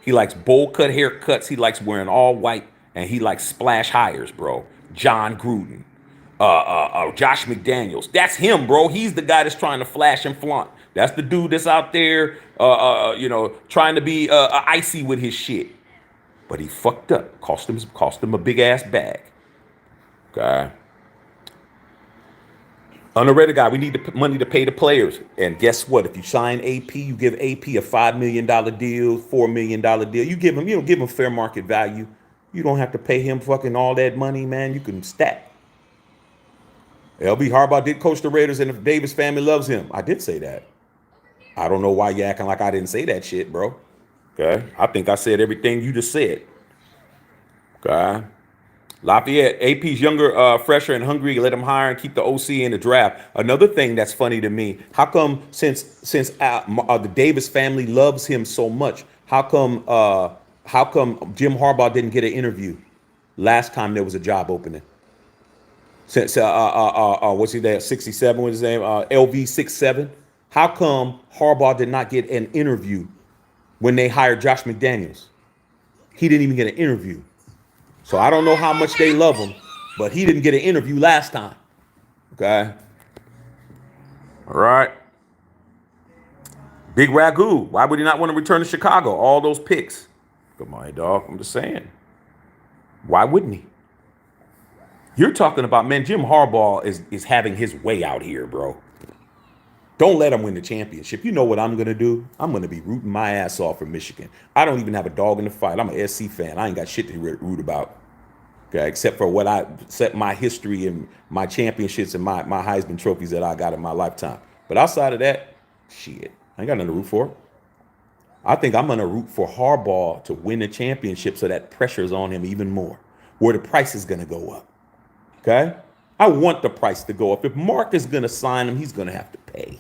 He likes bowl cut haircuts. He likes wearing all white, and he likes splash hires, bro. John Gruden, Josh McDaniels. That's him, bro. He's the guy that's trying to flash and flaunt. That's the dude that's out there, trying to be icy with his shit. But he fucked up. Cost him a big ass bag. Okay. Underrated guy, we need the money to pay the players. And guess what? If you sign AP, you give AP a $5 million deal, $4 million deal. You don't give him fair market value. You don't have to pay him fucking all that money, man. You can stack. LB Harbaugh did coach the Raiders, and the Davis family loves him. I did say that. I don't know why you're acting like I didn't say that shit, bro. Okay? I think I said everything you just said. Okay? Lafayette, AP's younger, fresher, and hungry. Let him hire and keep the OC in the draft. Another thing that's funny to me: how come since the Davis family loves him so much, how come Jim Harbaugh didn't get an interview last time there was a job opening? Since what's his name? 67. What's his name? LV 67. How come Harbaugh did not get an interview when they hired Josh McDaniels? He didn't even get an interview. So I don't know how much they love him, but he didn't get an interview last time. Okay. All right. Big Ragu. Why would he not want to return to Chicago? All those picks. Come on, dog. I'm just saying. Why wouldn't he? You're talking about, man, Jim Harbaugh is having his way out here, bro. Don't let him win the championship. You know what I'm going to do? I'm going to be rooting my ass off for Michigan. I don't even have a dog in the fight. I'm an SC fan. I ain't got shit to root about. Okay, except for my history and my championships and my Heisman trophies that I got in my lifetime. But outside of that, shit, I ain't got nothing to root for. I think I'm going to root for Harbaugh to win the championship so that pressure's on him even more, where the price is going to go up. Okay? I want the price to go up. If Mark is going to sign him, he's going to have to pay.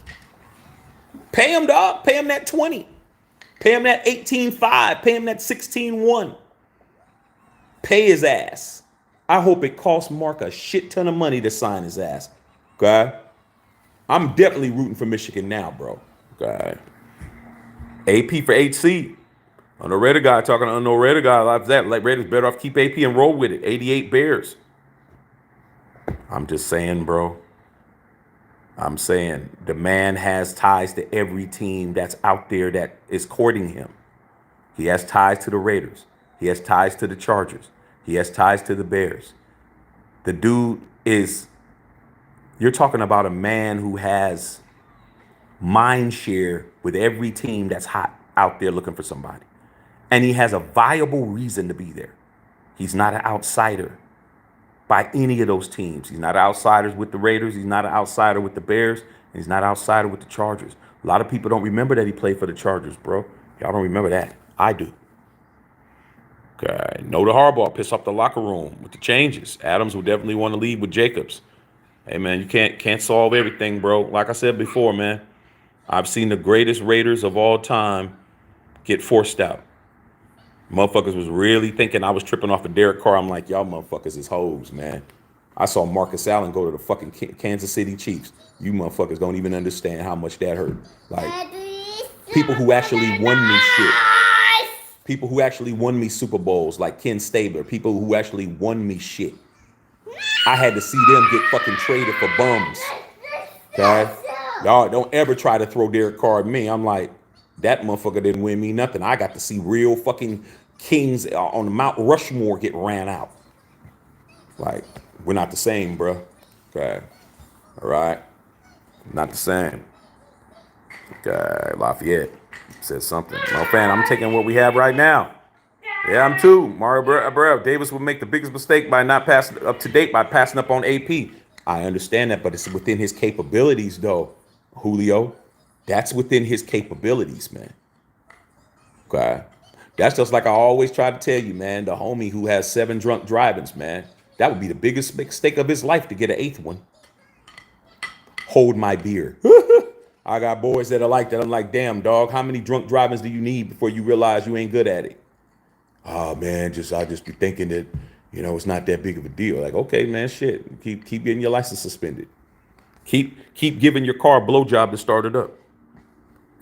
Pay him, dog. Pay him that 20. Pay him that 18.5. Pay him that 16.1. Pay his ass. I hope it costs Mark a shit ton of money to sign his ass. Okay? I'm definitely rooting for Michigan now, bro. Okay? AP for HC. Underrated guy talking to underrated guy like that. Like Raiders better off keep AP and roll with it. 88 Bears. I'm just saying, bro. I'm saying the man has ties to every team that's out there that is courting him. He has ties to the Raiders. He has ties to the Chargers. He has ties to the Bears. The dude is, you're talking about a man who has mind share with every team that's hot out there looking for somebody. And he has a viable reason to be there. He's not an outsider by any of those teams. He's not an outsider with the Raiders. He's not an outsider with the Bears. And he's not an outsider with the Chargers. A lot of people don't remember that he played for the Chargers, bro. Y'all don't remember that. I do. Okay. Know the Harbaugh piss off the locker room with the changes. Adams will definitely want to lead with Jacobs. Hey, man, you can't solve everything, bro. Like I said before, man, I've seen the greatest Raiders of all time get forced out. Motherfuckers was really thinking I was tripping off of Derek Carr. I'm like, y'all motherfuckers is hoes, man. I saw Marcus Allen go to the fucking Kansas City Chiefs. You motherfuckers don't even understand how much that hurt. Like, people who actually won me shit. People who actually won me Super Bowls, like Ken Stabler. People who actually won me shit. I had to see them get fucking traded for bums. Okay? Y'all don't ever try to throw Derek Carr at me. I'm like, that motherfucker didn't win me nothing. I got to see real fucking kings on the Mount Rushmore get ran out. Like, we're not the same, bro. Okay? All right? Not the same. Okay, Lafayette said something. No fan, I'm taking what we have right now. Yeah, I'm too. Mario Abreu. Davis would make the biggest mistake by not passing up to date by passing up on AP. I understand that, but it's within his capabilities, though, Julio. That's within his capabilities, man. Okay. That's just like I always try to tell you, man. The homie who has 7 drunk drivings, man. That would be the biggest mistake of his life to get an 8th one. Hold my beer. I got boys that are like that. I'm like, damn, dog, how many drunk drivings do you need before you realize you ain't good at it? Oh, man, I just be thinking that, it's not that big of a deal. Like, okay, man, shit. Keep getting your license suspended. Keep giving your car a blowjob to start it up.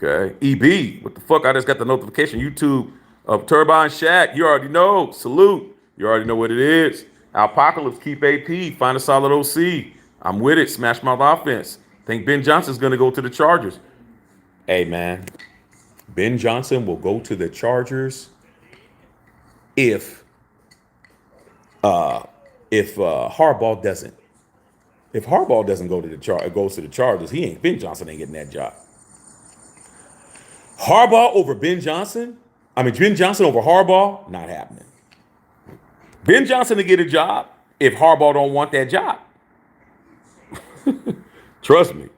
Okay. EB, what the fuck? I just got the notification. YouTube of Turbine Shack. You already know. Salute. You already know what it is. Alpocalypse, keep AP. Find a solid OC. I'm with it. Smash mouth offense. Think Ben Johnson's going to go to the Chargers. Hey, man. Ben Johnson will go to the Chargers if Harbaugh doesn't. If Harbaugh doesn't go to goes to the Chargers, Ben Johnson ain't getting that job. Harbaugh over Ben Johnson? Ben Johnson over Harbaugh? Not happening. Ben Johnson to get a job if Harbaugh don't want that job. Trust me.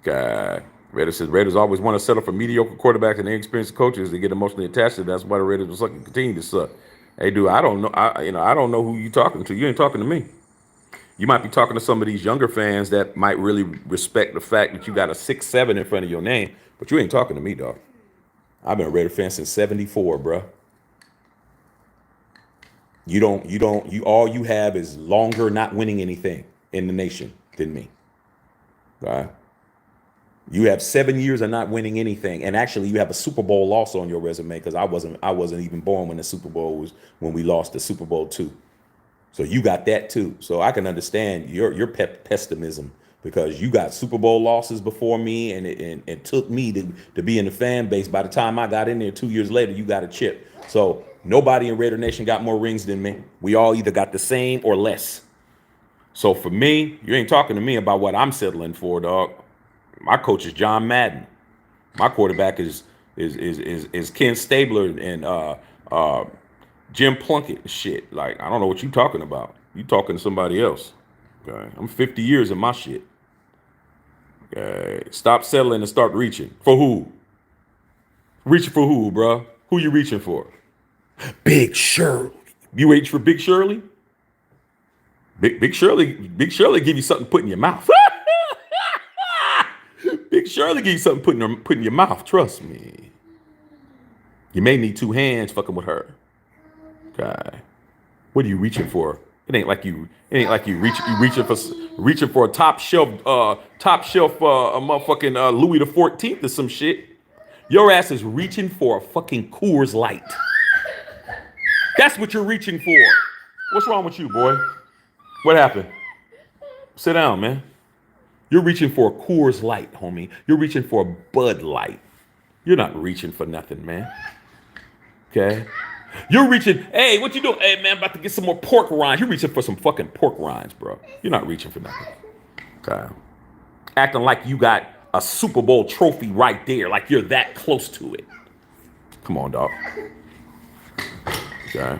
God. Raiders always want to settle for mediocre quarterbacks and inexperienced coaches. They get emotionally attached to that. That's why the Raiders will suck and continue to suck. Hey, dude, I don't know. I don't know who you talking to. You ain't talking to me. You might be talking to some of these younger fans that might really respect the fact that you got a 6'7" in front of your name, but you ain't talking to me, dog. I've been a Raider fan since '74, bro. All you have is longer not winning anything in the nation than me. All right. You have 7 years of not winning anything, and actually you have a Super Bowl loss on your resume because I wasn't even born when the Super Bowl was when we lost the Super Bowl II. So you got that too. So I can understand your pessimism because you got Super Bowl losses before me, and it took me to be in the fan base. By the time I got in there 2 years later, you got a chip. So nobody in Raider Nation got more rings than me. We all either got the same or less. So for me, you ain't talking to me about what I'm settling for, dog. My coach is John Madden. My quarterback is Ken Stabler and Jim Plunkett and shit. Like, I don't know what you talking about. You talking to somebody else. Okay. I'm 50 years in my shit. Okay. Stop settling and start reaching. For who? Reaching for who, bro? Who you reaching for? Big Shirley. You reach for Big Shirley? Big Shirley give you something to put in your mouth. Big Shirley give you something to put in your mouth. Trust me. You may need 2 hands fucking with her. God, what are you reaching for? It ain't like you reaching for a top shelf a motherfucking Louis the 14th or some shit. Your ass is reaching for a fucking Coors Light. That's what you're reaching for. What's wrong with you, boy? What happened? Sit down, man. You're reaching for a Coors Light, homie. You're reaching for a Bud Light. You're not reaching for nothing, man. Okay? You're reaching, hey, what you doing? Hey, man, about to get some more pork rinds. You're reaching for some fucking pork rinds, bro. You're not reaching for nothing. Okay? Acting like you got a Super Bowl trophy right there, like you're that close to it. Come on, dog. Okay?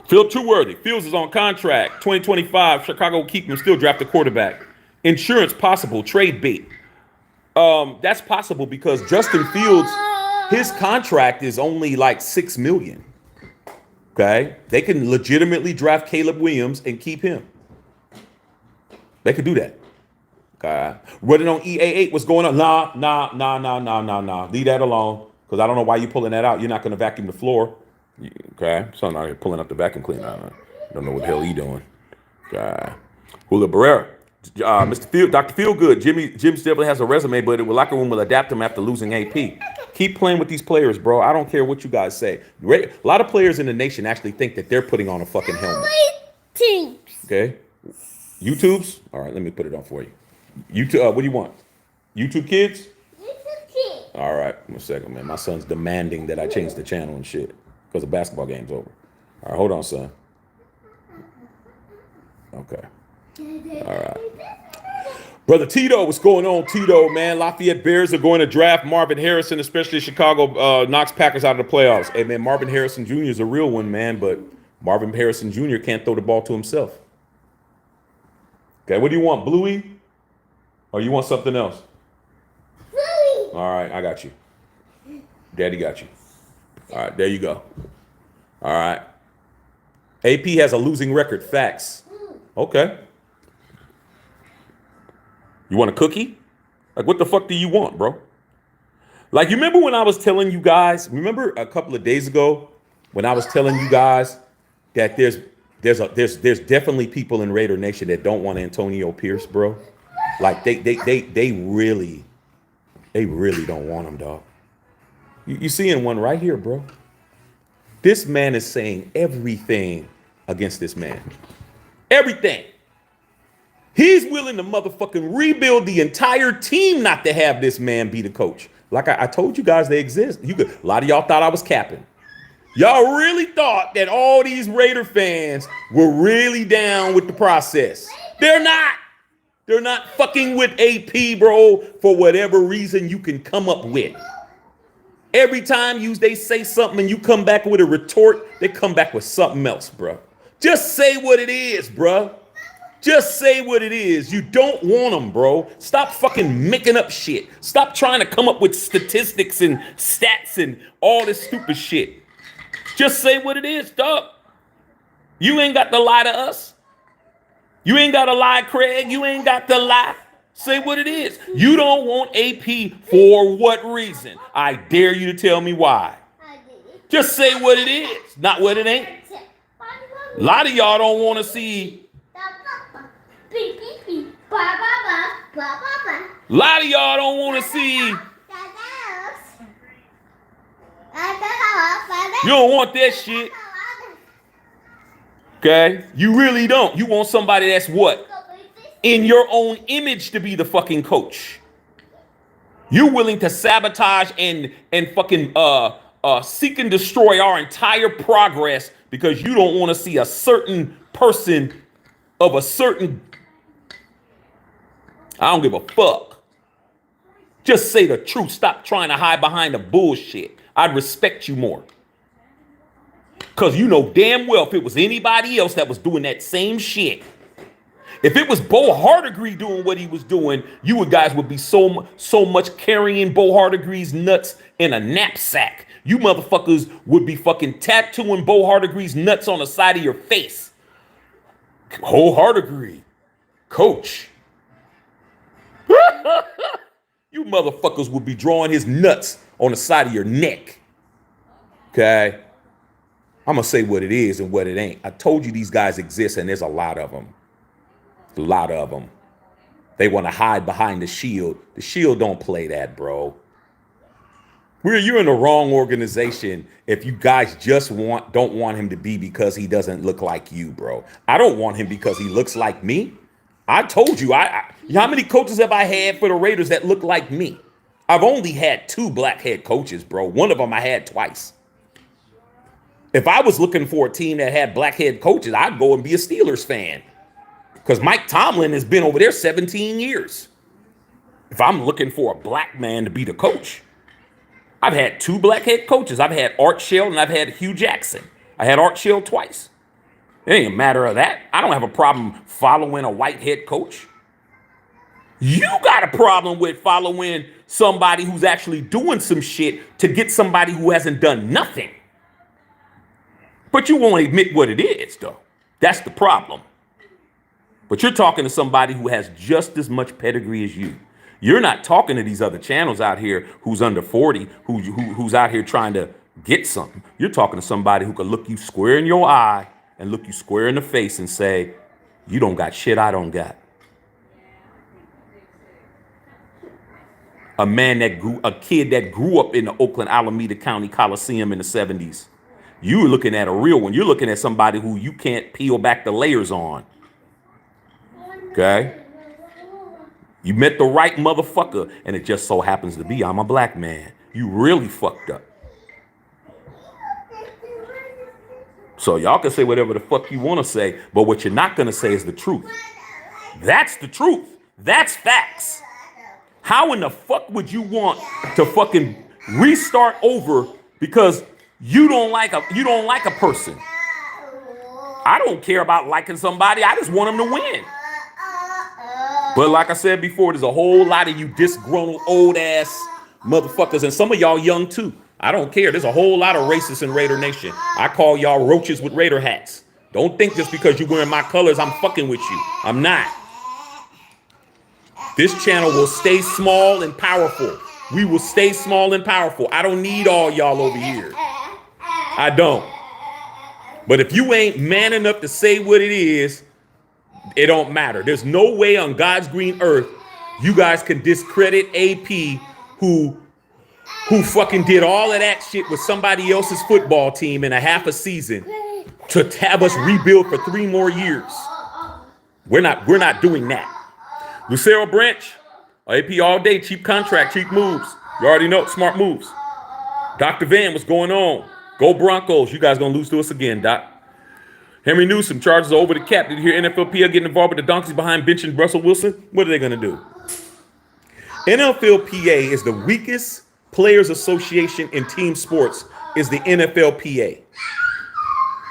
Phil Trueworthy. Fields is on contract. 2025. Chicago will keep him, still draft a quarterback. Insurance possible. Trade bait. That's possible because Justin Fields, his contract is only like 6 million. Okay, they can legitimately draft Caleb Williams and keep him. They could do that. Okay, running on EA8, what's going on? Nah. Leave that alone because I don't know why you're pulling that out. You're not going to vacuum the floor. Okay, son out here pulling up the vacuum cleaner. I don't know what the hell he doing. Okay, Julio Barrera. Mr. Field, Dr. Feelgood, Jim definitely has a resume, but the locker room will adapt him after losing AP. Keep playing with these players, bro. I don't care what you guys say. A lot of players in the nation actually think that they're putting on a fucking helmet. Okay? YouTubes? All right, let me put it on for you. YouTube, what do you want? YouTube Kids? All right, one second, man. My son's demanding that I change the channel and shit because the basketball game's over. All right, hold on, son. Okay. All right. Brother Tito, what's going on, Tito, man? Lafayette Bears are going to draft Marvin Harrison, especially Chicago knocks Packers out of the playoffs. Hey, man, Marvin Harrison Jr. is a real one, man, but Marvin Harrison Jr. can't throw the ball to himself. Okay, what do you want, Bluey? Or you want something else? Bluey. All right, I got you. Daddy got you. All right, there you go. All right. AP has a losing record, facts. Okay. You want a cookie? Like, what the fuck do you want, bro? Like, you remember when I was telling you guys, remember a couple of days ago when I was telling you guys that there's definitely people in Raider Nation that don't want Antonio Pierce, bro? Like, they really don't want him, dog. You seeing one right here, bro. This man is saying everything against this man. Everything. He's willing to motherfucking rebuild the entire team not to have this man be the coach. Like I told you guys, they exist. A lot of y'all thought I was capping. Y'all really thought that all these Raider fans were really down with the process. They're not. They're not fucking with AP, bro, for whatever reason you can come up with. Every time they say something and you come back with a retort, they come back with something else, bro. Just say what it is, bro. Just say what it is. You don't want them, bro. Stop fucking making up shit. Stop trying to come up with statistics and stats and all this stupid shit. Just say what it is, dog. You ain't got to lie to us. You ain't got to lie, Craig. You ain't got to lie. Say what it is. You don't want AP for what reason? I dare you to tell me why. Just say what it is, not what it ain't. A lot of y'all don't want to see. A lot of y'all don't want to see. You don't want that shit. Okay? You really don't. You want somebody that's what? In your own image to be the fucking coach. You're willing to sabotage and fucking seek and destroy our entire progress because you don't want to see a certain person of a certain. I don't give a fuck. Just say the truth. Stop trying to hide behind the bullshit. I'd respect you more. Because you know damn well if it was anybody else that was doing that same shit, if it was Bo Hardegree doing what he was doing, you guys would be so much carrying Bo Hardegree's nuts in a knapsack. You motherfuckers would be fucking tattooing Bo Hardegree's nuts on the side of your face. Bo Hardegree, coach. You motherfuckers would be drawing his nuts on the side of your neck. Okay? I'm going to say what it is and what it ain't. I told you these guys exist, and there's a lot of them. A lot of them. They want to hide behind the Shield. The Shield don't play that, bro. You're in the wrong organization if you guys just don't want him to be because he doesn't look like you, bro. I don't want him because he looks like me. I told you, how many coaches have I had for the Raiders that look like me? I've only had 2 black head coaches, bro. One of them I had twice. If I was looking for a team that had black head coaches, I'd go and be a Steelers fan. Because Mike Tomlin has been over there 17 years. If I'm looking for a black man to be the coach, I've had 2 black head coaches. I've had Art Shell and I've had Hugh Jackson. I had Art Shell twice. It ain't a matter of that. I don't have a problem following a white head coach. You got a problem with following somebody who's actually doing some shit to get somebody who hasn't done nothing. But you won't admit what it is, though. That's the problem. But you're talking to somebody who has just as much pedigree as you. You're not talking to these other channels out here who's under 40, who's out here trying to get something. You're talking to somebody who can look you square in your eye and look you square in the face and say, you don't got shit I don't got. A kid that grew up in the Oakland Alameda County Coliseum in the 70s. You're looking at a real one. You're looking at somebody who you can't peel back the layers on. Okay? You met the right motherfucker, and it just so happens to be I'm a black man. You really fucked up. So y'all can say whatever the fuck you want to say, but what you're not going to say is the truth. That's the truth. That's facts. How in the fuck would you want to fucking restart over because you don't like a person? I don't care about liking somebody. I just want them to win. But like I said before, there's a whole lot of you disgruntled old ass motherfuckers, and some of y'all young too. I don't care. There's a whole lot of racists in Raider Nation. I call y'all roaches with Raider hats. Don't think just because you're wearing my colors, I'm fucking with you. I'm not. This channel will stay small and powerful. We will stay small and powerful. I don't need all y'all over here. I don't. But if you ain't man enough to say what it is, it don't matter. There's no way on God's green earth you guys can discredit AP who fucking did all of that shit with somebody else's football team in a half a season to have us rebuild for 3 more years. We're not doing that. Lucero Branch, AP all day, cheap contract, cheap moves. You already know, smart moves. Dr. Van, what's going on? Go Broncos. You guys gonna lose to us again, Doc. Henry Newsom, Chargers are over the cap. Did you hear NFLPA getting involved with the donkeys behind benching Russell Wilson? What are they gonna do? NFLPA is the weakest players association in team sports, is the NFLPA.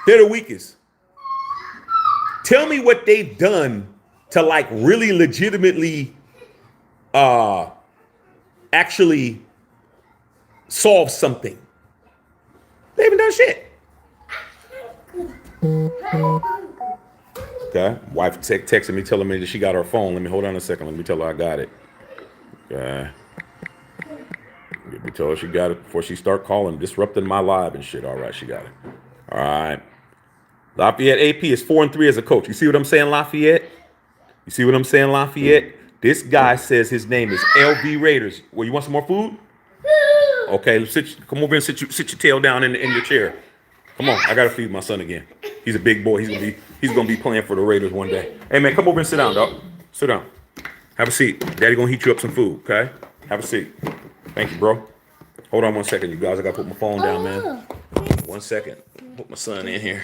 They're the weakest. Tell me what they've done to like really legitimately actually solve something. They haven't done shit. Okay, wife texted me telling me that she got her phone. Let me hold on a second. Let me tell her I got it. Okay. Let me tell her she got it before she start calling, disrupting my live and shit. All right, she got it. All right. Lafayette AP is 4-3 as a coach. You see what I'm saying, Lafayette? You see what I'm saying, Lafayette? This guy says his name is LV Raiders. Well, you want some more food? Okay, come over and sit your tail down in your chair. Come on, I gotta feed my son again. He's a big boy. He's gonna be playing for the Raiders one day. Hey man, come over and sit down, dog. Sit down. Have a seat. Daddy gonna heat you up some food, okay? Have a seat. Thank you, bro. Hold on 1 second, you guys. I gotta put my phone down, man. 1 second. Put my son in here.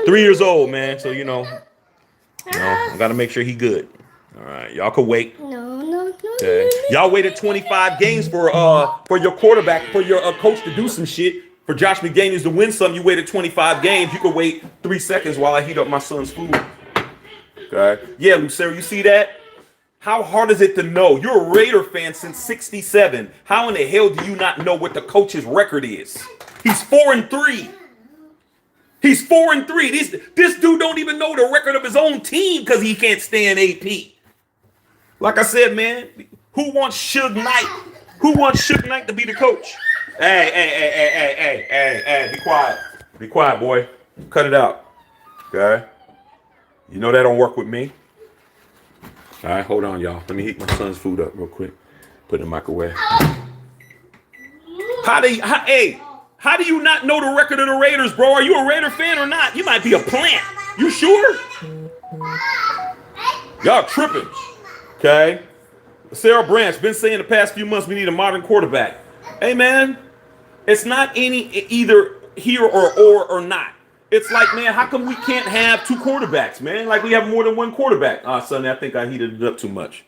3 years old, man. So I gotta make sure he good. All right, y'all can wait. No. Okay. Y'all waited 25 games for your quarterback, for your coach to do some shit. For Josh McDaniels to win some, you waited 25 games. You could wait 3 seconds while I heat up my son's food. Okay. Yeah, Lucero, you see that? How hard is it to know? You're a Raider fan since '67. How in the hell do you not know what the coach's record is? He's 4-3. He's 4-3. This dude don't even know the record of his own team because he can't stand AP. Like I said, man, who wants Suge Knight? Who wants Suge Knight to be the coach? Hey, be quiet. Be quiet, boy. Cut it out. Okay? You know that don't work with me. All right, hold on, y'all. Let me heat my son's food up real quick. Put it in the microwave. How do you not know the record of the Raiders, bro? Are you a Raider fan or not? You might be a plant. You sure? Y'all tripping. Okay? Sarah Branch, been saying the past few months we need a modern quarterback. Hey, man, it's not either here or not. It's like, man, how come we can't have 2 quarterbacks, man? Like we have more than 1 quarterback. Sonny, I think I heated it up too much.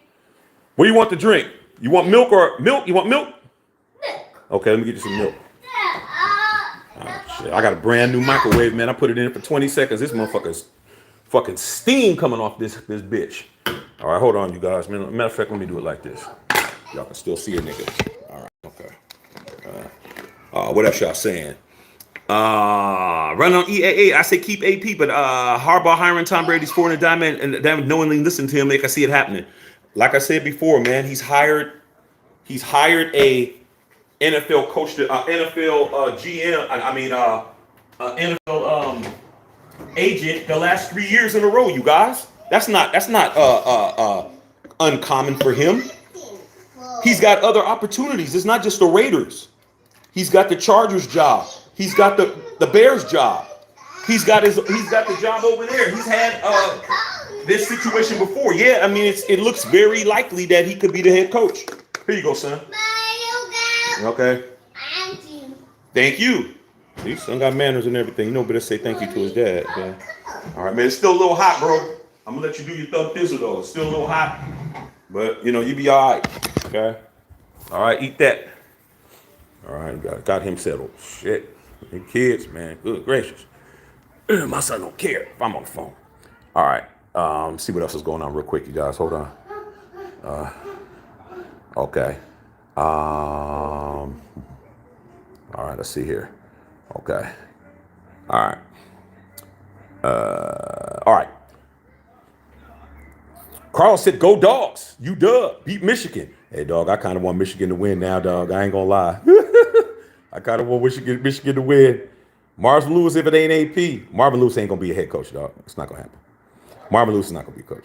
What do you want to drink? You want milk or milk? You want milk? Okay, let me get you some milk. Oh, shit. I got a brand new microwave, man. I put it in for 20 seconds. This motherfucker's fucking steam coming off this bitch. All right, hold on, you guys. Matter of fact, let me do it like this. Y'all can still see a nigga. All right, okay. What else y'all saying? Run on EAA. I say keep AP, but Harbaugh hiring Tom Brady's four in a diamond and them knowingly listen to him, they can see it happening. Like I said before, man, he's hired a NFL coach, NFL GM. NFL agent the last 3 years in a row. You guys, that's not uncommon for him. He's got other opportunities. It's not just the Raiders. He's got the Chargers job. He's got the Bears job. He's got the job over there. He's had this situation before. Yeah, I mean it looks very likely that he could be the head coach. Here you go, son. Okay. Thank you. His son got manners and everything. You know, better say thank you to his dad. Okay? All right, man. It's still a little hot, bro. I'm gonna let you do your thug thizzle though. It's still a little hot, but you know you be all right. Okay. All right, eat that. All right, got him settled. Shit, the kids, man. Good gracious. My son don't care if I'm on the phone. All right. See what else is going on real quick, you guys. Hold on. Okay. All right. Let's see here. Okay. All right. All right. Carl said, "Go Dogs! You dub, beat Michigan." Hey, dog, I kind of want Michigan to win now, dog. I ain't gonna lie. I kind of want Michigan to win. Marvin Lewis, if it ain't AP, Marvin Lewis ain't gonna be a head coach, dog. It's not gonna happen. Marvin Lewis is not gonna be a coach.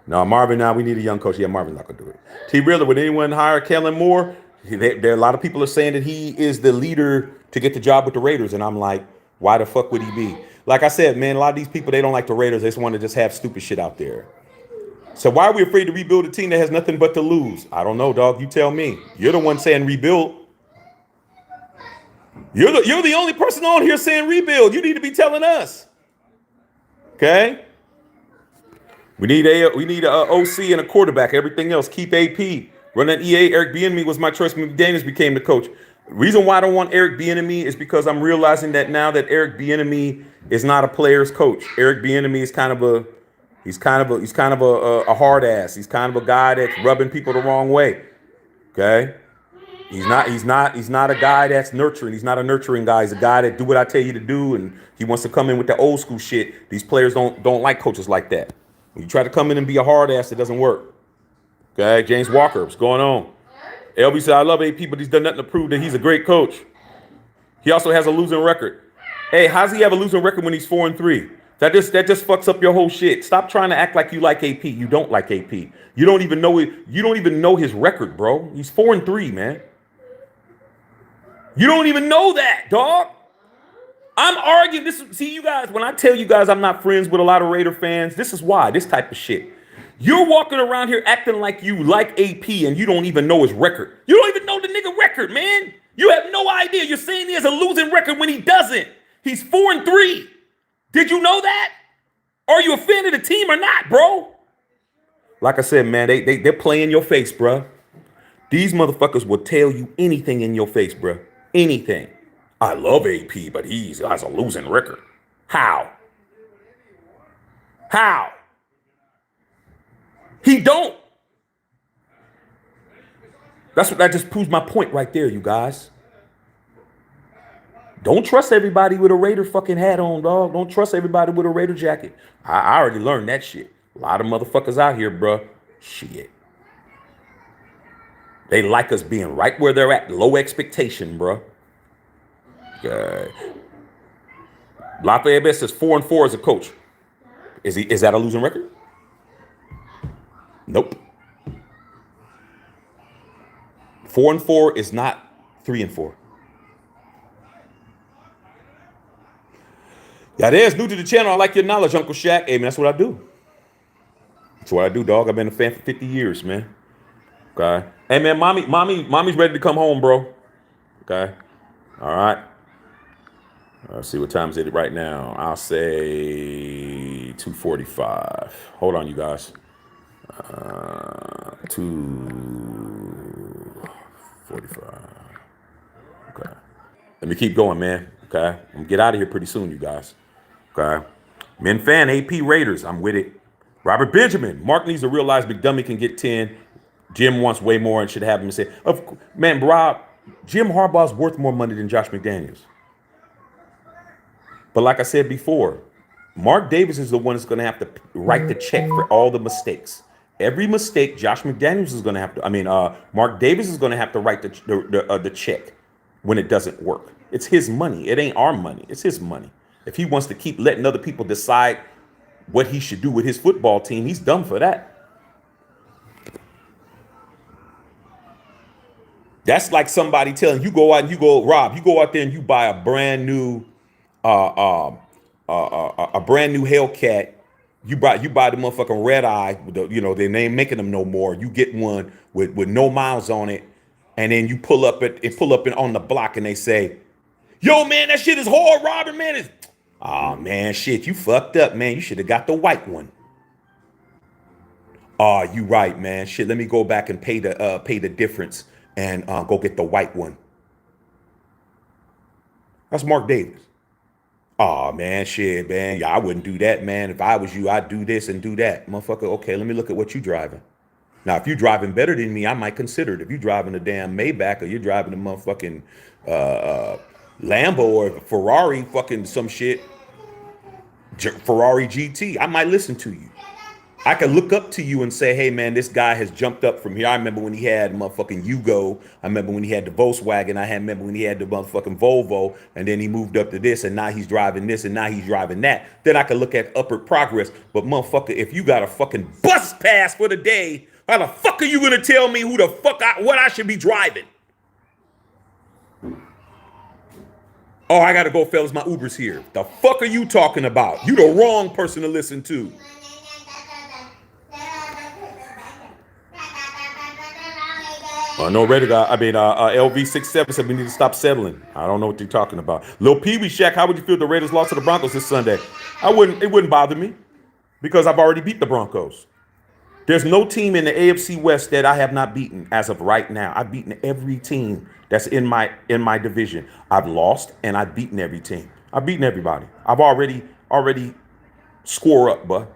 No, Marvin. Now we need a young coach. Yeah, Marvin's not gonna do it. T. Reeler, would anyone hire Kellen Moore? There are a lot of people are saying that he is the leader to get the job with the Raiders, and I'm like, why the fuck would he be? Like I said, man, a lot of these people, they don't like the Raiders. They just want to just have stupid shit out there. So why are we afraid to rebuild a team that has nothing but to lose? I don't know, dog. You tell me. You're the one saying rebuild. You're the only person on here saying rebuild. You need to be telling us. Okay? We need a OC and a quarterback. Everything else, keep AP. Run that EA. Eric Bieniemy was my choice. McDaniels became the coach. The reason why I don't want Eric Bieniemy is because I'm realizing that now that Eric Bieniemy is not a player's coach. Eric Bieniemy is kind of a hard ass. He's kind of a guy that's rubbing people the wrong way. Okay? He's not a guy that's nurturing. He's not a nurturing guy. He's a guy that do what I tell you to do, and he wants to come in with the old school shit. These players don't like coaches like that. When you try to come in and be a hard ass, it doesn't work. Okay, James Walker, what's going on? LB said, I love AP, but he's done nothing to prove that he's a great coach. He also has a losing record. Hey, how does he have a losing record when he's 4-3? That just fucks up your whole shit. Stop trying to act like you like AP. You don't like AP. You don't even know it. You don't even know his record, bro. He's 4-3, man. You don't even know that, dog. I'm arguing this. See, you guys, when I tell you guys I'm not friends with a lot of Raider fans, this is why. This type of shit. You're walking around here acting like you like AP and you don't even know his record. You don't even know the nigga record, man. You have no idea. You're saying he has a losing record when he doesn't. He's 4-3. Did you know that? Are you a fan of the team or not, bro? Like I said, man, they're playing your face, bro. These motherfuckers will tell you anything in your face, bro. Anything. I love AP, but he has a losing record. How? How? He don't. That just proves my point right there, you guys. Don't trust everybody with a Raider fucking hat on, dog. Don't trust everybody with a Raider jacket. I already learned that shit. A lot of motherfuckers out here, bro. Shit. They like us being right where they're at. Low expectation, bro. Okay. Lafayette Best says 4-4 as a coach. Is that a losing record? Nope. 4-4 is not 3-4. Yeah, there's new to the channel. I like your knowledge, Uncle Shaq. Hey, man, that's what I do. That's what I do, dog. I've been a fan for 50 years, man. Okay. Hey, man, mommy's ready to come home, bro. Okay. All right. Let's see what time is it right now. I'll say 2:45. Hold on, you guys. 2:45. Okay. Let me keep going, man. Okay. I'm gonna get out of here pretty soon, you guys. Okay. Men fan AP Raiders. I'm with it. Robert Benjamin. Mark needs to realize McDummy can get 10. Jim wants way more and should have him say, man, Rob, Jim Harbaugh's worth more money than Josh McDaniels. But like I said before, Mark Davis is the one that's going to have to write the check for all the mistakes. Every mistake, Josh McDaniels is going to have to. Mark Davis is going to have to write the check when it doesn't work. It's his money. It ain't our money. It's his money. If he wants to keep letting other people decide what he should do with his football team, he's done for that. That's like somebody telling you Rob, you go out there and you buy a brand new Hellcat. You buy the motherfucking red eye. They ain't making them no more. You get one with no miles on it, and then you pull up on the block, and they say, "Yo, man, that shit is hard, Robert, man." Oh man, shit, you fucked up, man. You should have got the white one. Oh, you right, man. Shit, let me go back and pay the difference and go get the white one. That's Mark Davis. Oh man, shit, man. Yeah, I wouldn't do that, man. If I was you, I'd do this and do that. Motherfucker, okay, let me look at what you driving. Now, if you driving better than me, I might consider it. If you driving a damn Maybach or you're driving a motherfucking Lambo or Ferrari, fucking some shit, Ferrari GT, I might listen to you. I can look up to you and say, hey, man, this guy has jumped up from here. I remember when he had motherfucking Yugo. I remember when he had the Volkswagen. Remember when he had the motherfucking Volvo. And then he moved up to this, and now he's driving this, and now he's driving that. Then I can look at upward progress. But motherfucker, if you got a fucking bus pass for the day, how the fuck are you going to tell me what I should be driving? Oh, I got to go, fellas. My Uber's here. The fuck are you talking about? You the wrong person to listen to. No, Raider guy. LV67 said we need to stop settling. I don't know what you're talking about. Lil Pee Wee Shack, how would you feel if the Raiders lost to the Broncos this Sunday? It wouldn't bother me because I've already beat the Broncos. There's no team in the AFC West that I have not beaten as of right now. I've beaten every team that's in my division. I've lost and I've beaten every team. I've beaten everybody. I've already score up, bud.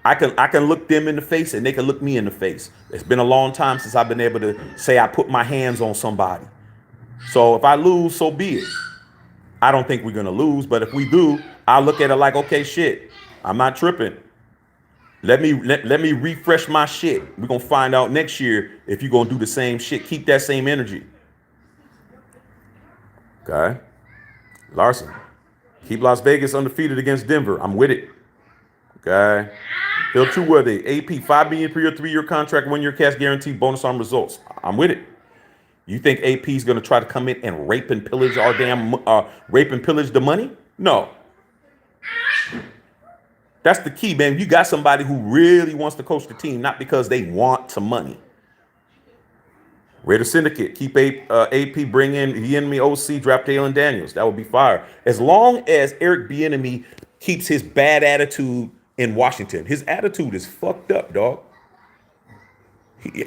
I can look them in the face and they can look me in the face. It's been a long time since I've been able to say I put my hands on somebody. So if I lose, so be it. I don't think we're going to lose, but if we do, I'll look at it like, okay, shit, I'm not tripping. Let me refresh my shit. We're going to find out next year if you're going to do the same shit. Keep that same energy. Okay. Larson, keep Las Vegas undefeated against Denver. I'm with it. Okay. Phil Trueworthy, AP, $5 million per year, 3-year contract, 1-year cash guarantee, bonus on results. I'm with it. You think AP is going to try to come in and rape and pillage the money? No. That's the key, man. You got somebody who really wants to coach the team, not because they want some money. Raider Syndicate, keep AP, bring in Bieniemy OC, draft Jalen Daniels. That would be fire. As long as Eric Bieniemy keeps his bad attitude in Washington. His attitude is fucked up, dog.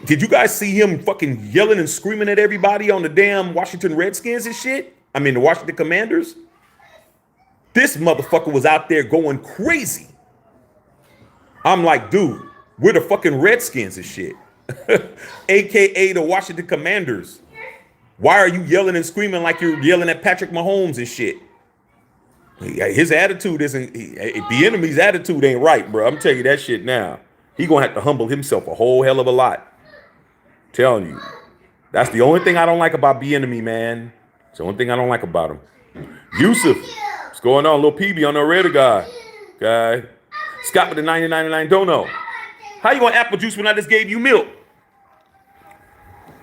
Did you guys see him fucking yelling and screaming at everybody on the damn Washington Redskins and shit? The Washington Commanders? This motherfucker was out there going crazy. I'm like, dude, we're the fucking Redskins and shit. AKA the Washington Commanders. Why are you yelling and screaming like you're yelling at Patrick Mahomes and shit? His attitude isn't, the enemy's attitude ain't right, bro. I'm telling you that shit now. He gonna have to humble himself a whole hell of a lot. I'm telling you. That's the only thing I don't like about Bieniemy, man. It's the only thing I don't like about him. Yusuf, what's going on? Lil PB on the Raider guy. Okay. Scott with the 90.99 don't know. How you want apple juice when I just gave you milk?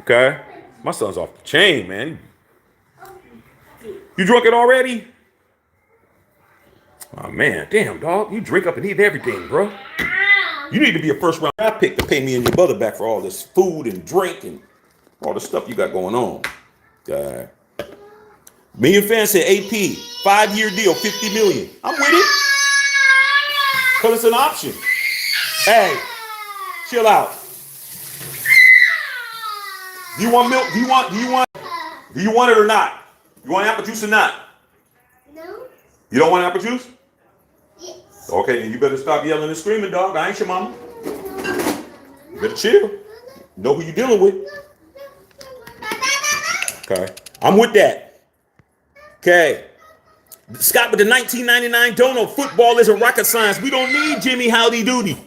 Okay. My son's off the chain, man. You drunk it already? Oh, man. Damn, dog. You drink up and eat everything, bro. You need to be a first-round draft pick to pay me and your brother back for all this food and drink and all the stuff you got going on. Million fans said AP, 5-year deal, $50 million. I'm with it. Because it's an option. Hey, chill out. Do you want milk? Do you want it or not? You want apple juice or not? No. You don't want apple juice? Yes. Okay, then you better stop yelling and screaming, dog. I ain't your mama. You better chill. Know who you dealing with. Okay. I'm with that. Okay. Scott with the 1999 dono. Football isn't rocket science. We don't need Jimmy Howdy Doody.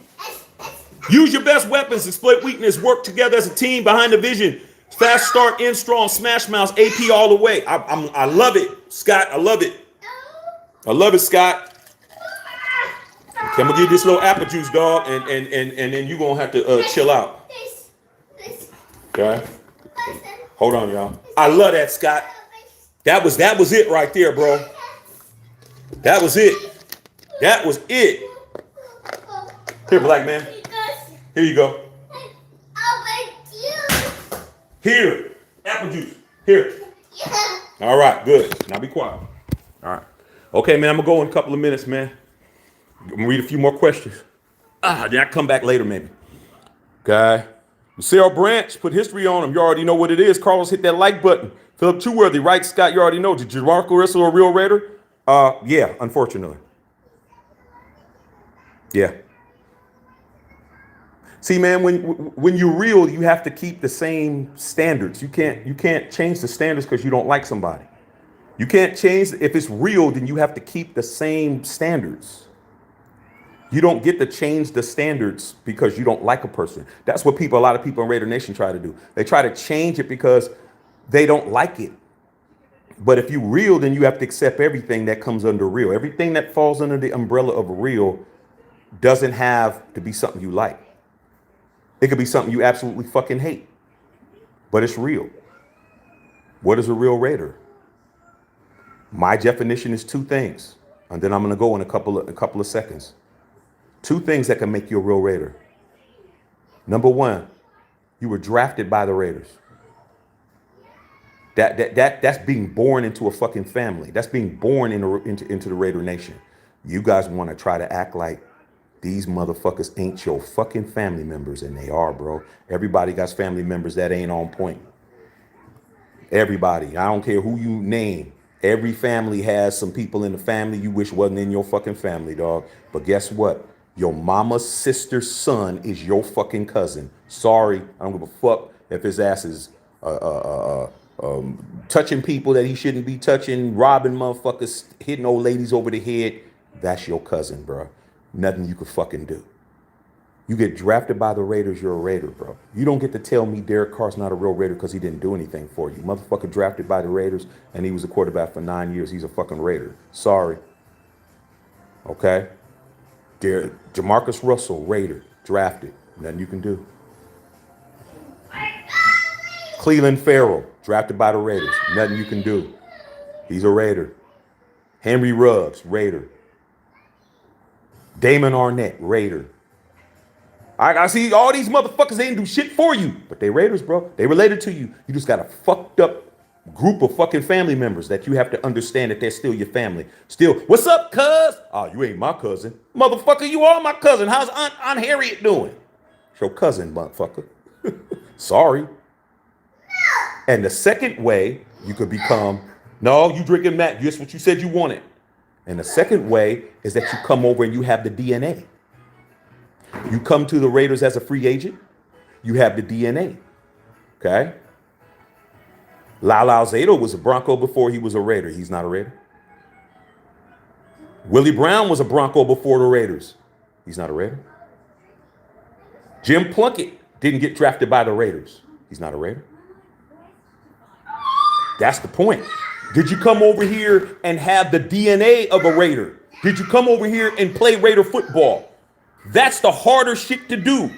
Use your best weapons, exploit weakness, work together as a team behind the vision. Fast start, end strong, smash mouths, AP all the way. I love it, Scott. I love it. I love it, Scott. Okay, I'm gonna give you this little apple juice, dog, and then you're gonna have to chill out. Okay. Hold on, y'all. I love that, Scott. That was it right there, bro. That was it. That was it. Here, black man. Here you go. Here, apple juice. Here. All right, good. Now be quiet. All right. Okay, man, I'm gonna go in a couple of minutes, man. I'm gonna read a few more questions. Then I come back later, maybe. Okay. Sarah Branch, put history on him. You already know what it is. Carlos, hit that like button. Philip Trueworthy, right? Scott, you already know. Did Jamarco Russell a real Raider? Yeah, unfortunately. Yeah. See, man, when you're real, you have to keep the same standards. You can't change the standards because you don't like somebody. You can't change. If it's real, then you have to keep the same standards. You don't get to change the standards because you don't like a person. That's what a lot of people in Raider Nation try to do. They try to change it because they don't like it. But if you're real, then you have to accept everything that comes under real. Everything that falls under the umbrella of real doesn't have to be something you like. It could be something you absolutely fucking hate, but it's real. What is a real Raider? My definition is two things, and then I'm going to go in a couple of seconds. Two things that can make you a real Raider. Number one, you were drafted by the Raiders. That's being born into a fucking family. That's being born into the Raider Nation. You guys want to try to act like these motherfuckers ain't your fucking family members, and they are, bro. Everybody got family members that ain't on point. Everybody. I don't care who you name. Every family has some people in the family you wish wasn't in your fucking family, dog. But guess what? Your mama's sister's son is your fucking cousin. Sorry, I don't give a fuck if his ass is touching people that he shouldn't be touching, robbing motherfuckers, hitting old ladies over the head. That's your cousin, bro. Nothing you could fucking do. You get drafted by the Raiders, you're a Raider, bro. You don't get to tell me Derek Carr's not a real Raider because he didn't do anything for you. Motherfucker drafted by the Raiders and he was a quarterback for 9 years. He's a fucking Raider. Sorry. Okay? Jamarcus Russell, Raider, drafted. Nothing you can do. Cleveland Farrell, drafted by the Raiders. Nothing you can do. He's a Raider. Henry Ruggs, Raider. Damon Arnett, Raider. I see all these motherfuckers, they didn't do shit for you, but they Raiders, bro. They related to you. You just got a fucked up group of fucking family members that you have to understand that they're still your family. Still, what's up, cuz? Oh, you ain't my cousin. Motherfucker, you are my cousin. How's Aunt Harriet doing? It's your cousin, motherfucker. Sorry. And the second way you could become, no, you drinking that, just what you said you wanted. And the second way is that you come over and you have the DNA. You come to the Raiders as a free agent, you have the DNA. Okay? Lyle Alzado was a Bronco before he was a Raider. He's not a Raider. Willie Brown was a Bronco before the Raiders. He's not a Raider. Jim Plunkett didn't get drafted by the Raiders. He's not a Raider. That's the point. Did you come over here and have the DNA of a Raider? Did you come over here and play Raider football? That's the harder shit to do.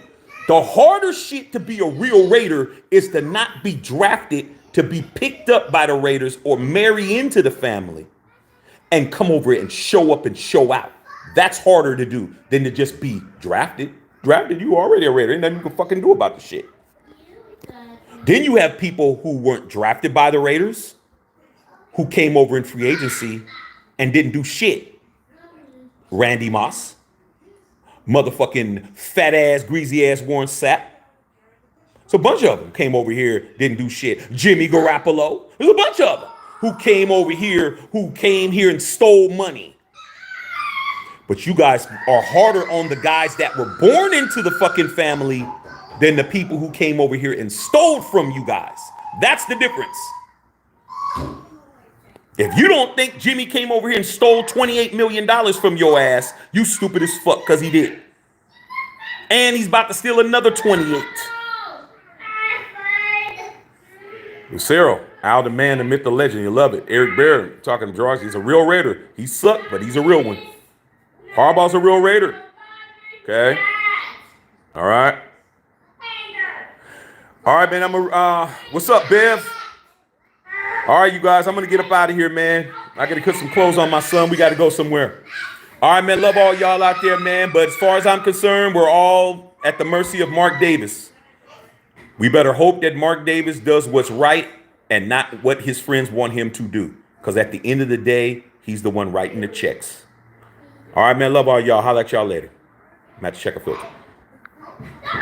The harder shit to be a real Raider is to not be drafted, to be picked up by the Raiders or marry into the family and come over and show up and show out. That's harder to do than to just be drafted. Drafted, you already a Raider. Ain't nothing you can fucking do about the shit. Then you have people who weren't drafted by the Raiders, who came over in free agency and didn't do shit. Randy Moss, motherfucking fat ass, greasy ass Warren Sapp. So a bunch of them came over here, didn't do shit. Jimmy Garoppolo. There's a bunch of them who came over here, who came here and stole money. But you guys are harder on the guys that were born into the fucking family than the people who came over here and stole from you guys. That's the difference. If you don't think Jimmy came over here and stole $28 million from your ass, you stupid as fuck, because he did. And he's about to steal another 28. Lucero, Al the man, the myth, the legend. You love it. Eric Barron, talking to George. He's a real Raider. He sucked, but he's a real one. Harbaugh's a real Raider. Okay? All right. All right, man. What's up, Bev? All right, you guys, I'm going to get up out of here, man. I got to put some clothes on my son. We got to go somewhere. All right, man. Love all y'all out there, man. But as far as I'm concerned, we're all at the mercy of Mark Davis. We better hope that Mark Davis does what's right and not what his friends want him to do. Because at the end of the day, he's the one writing the checks. All right, man. Love all y'all. Holla at y'all later. I'm at to check a filter.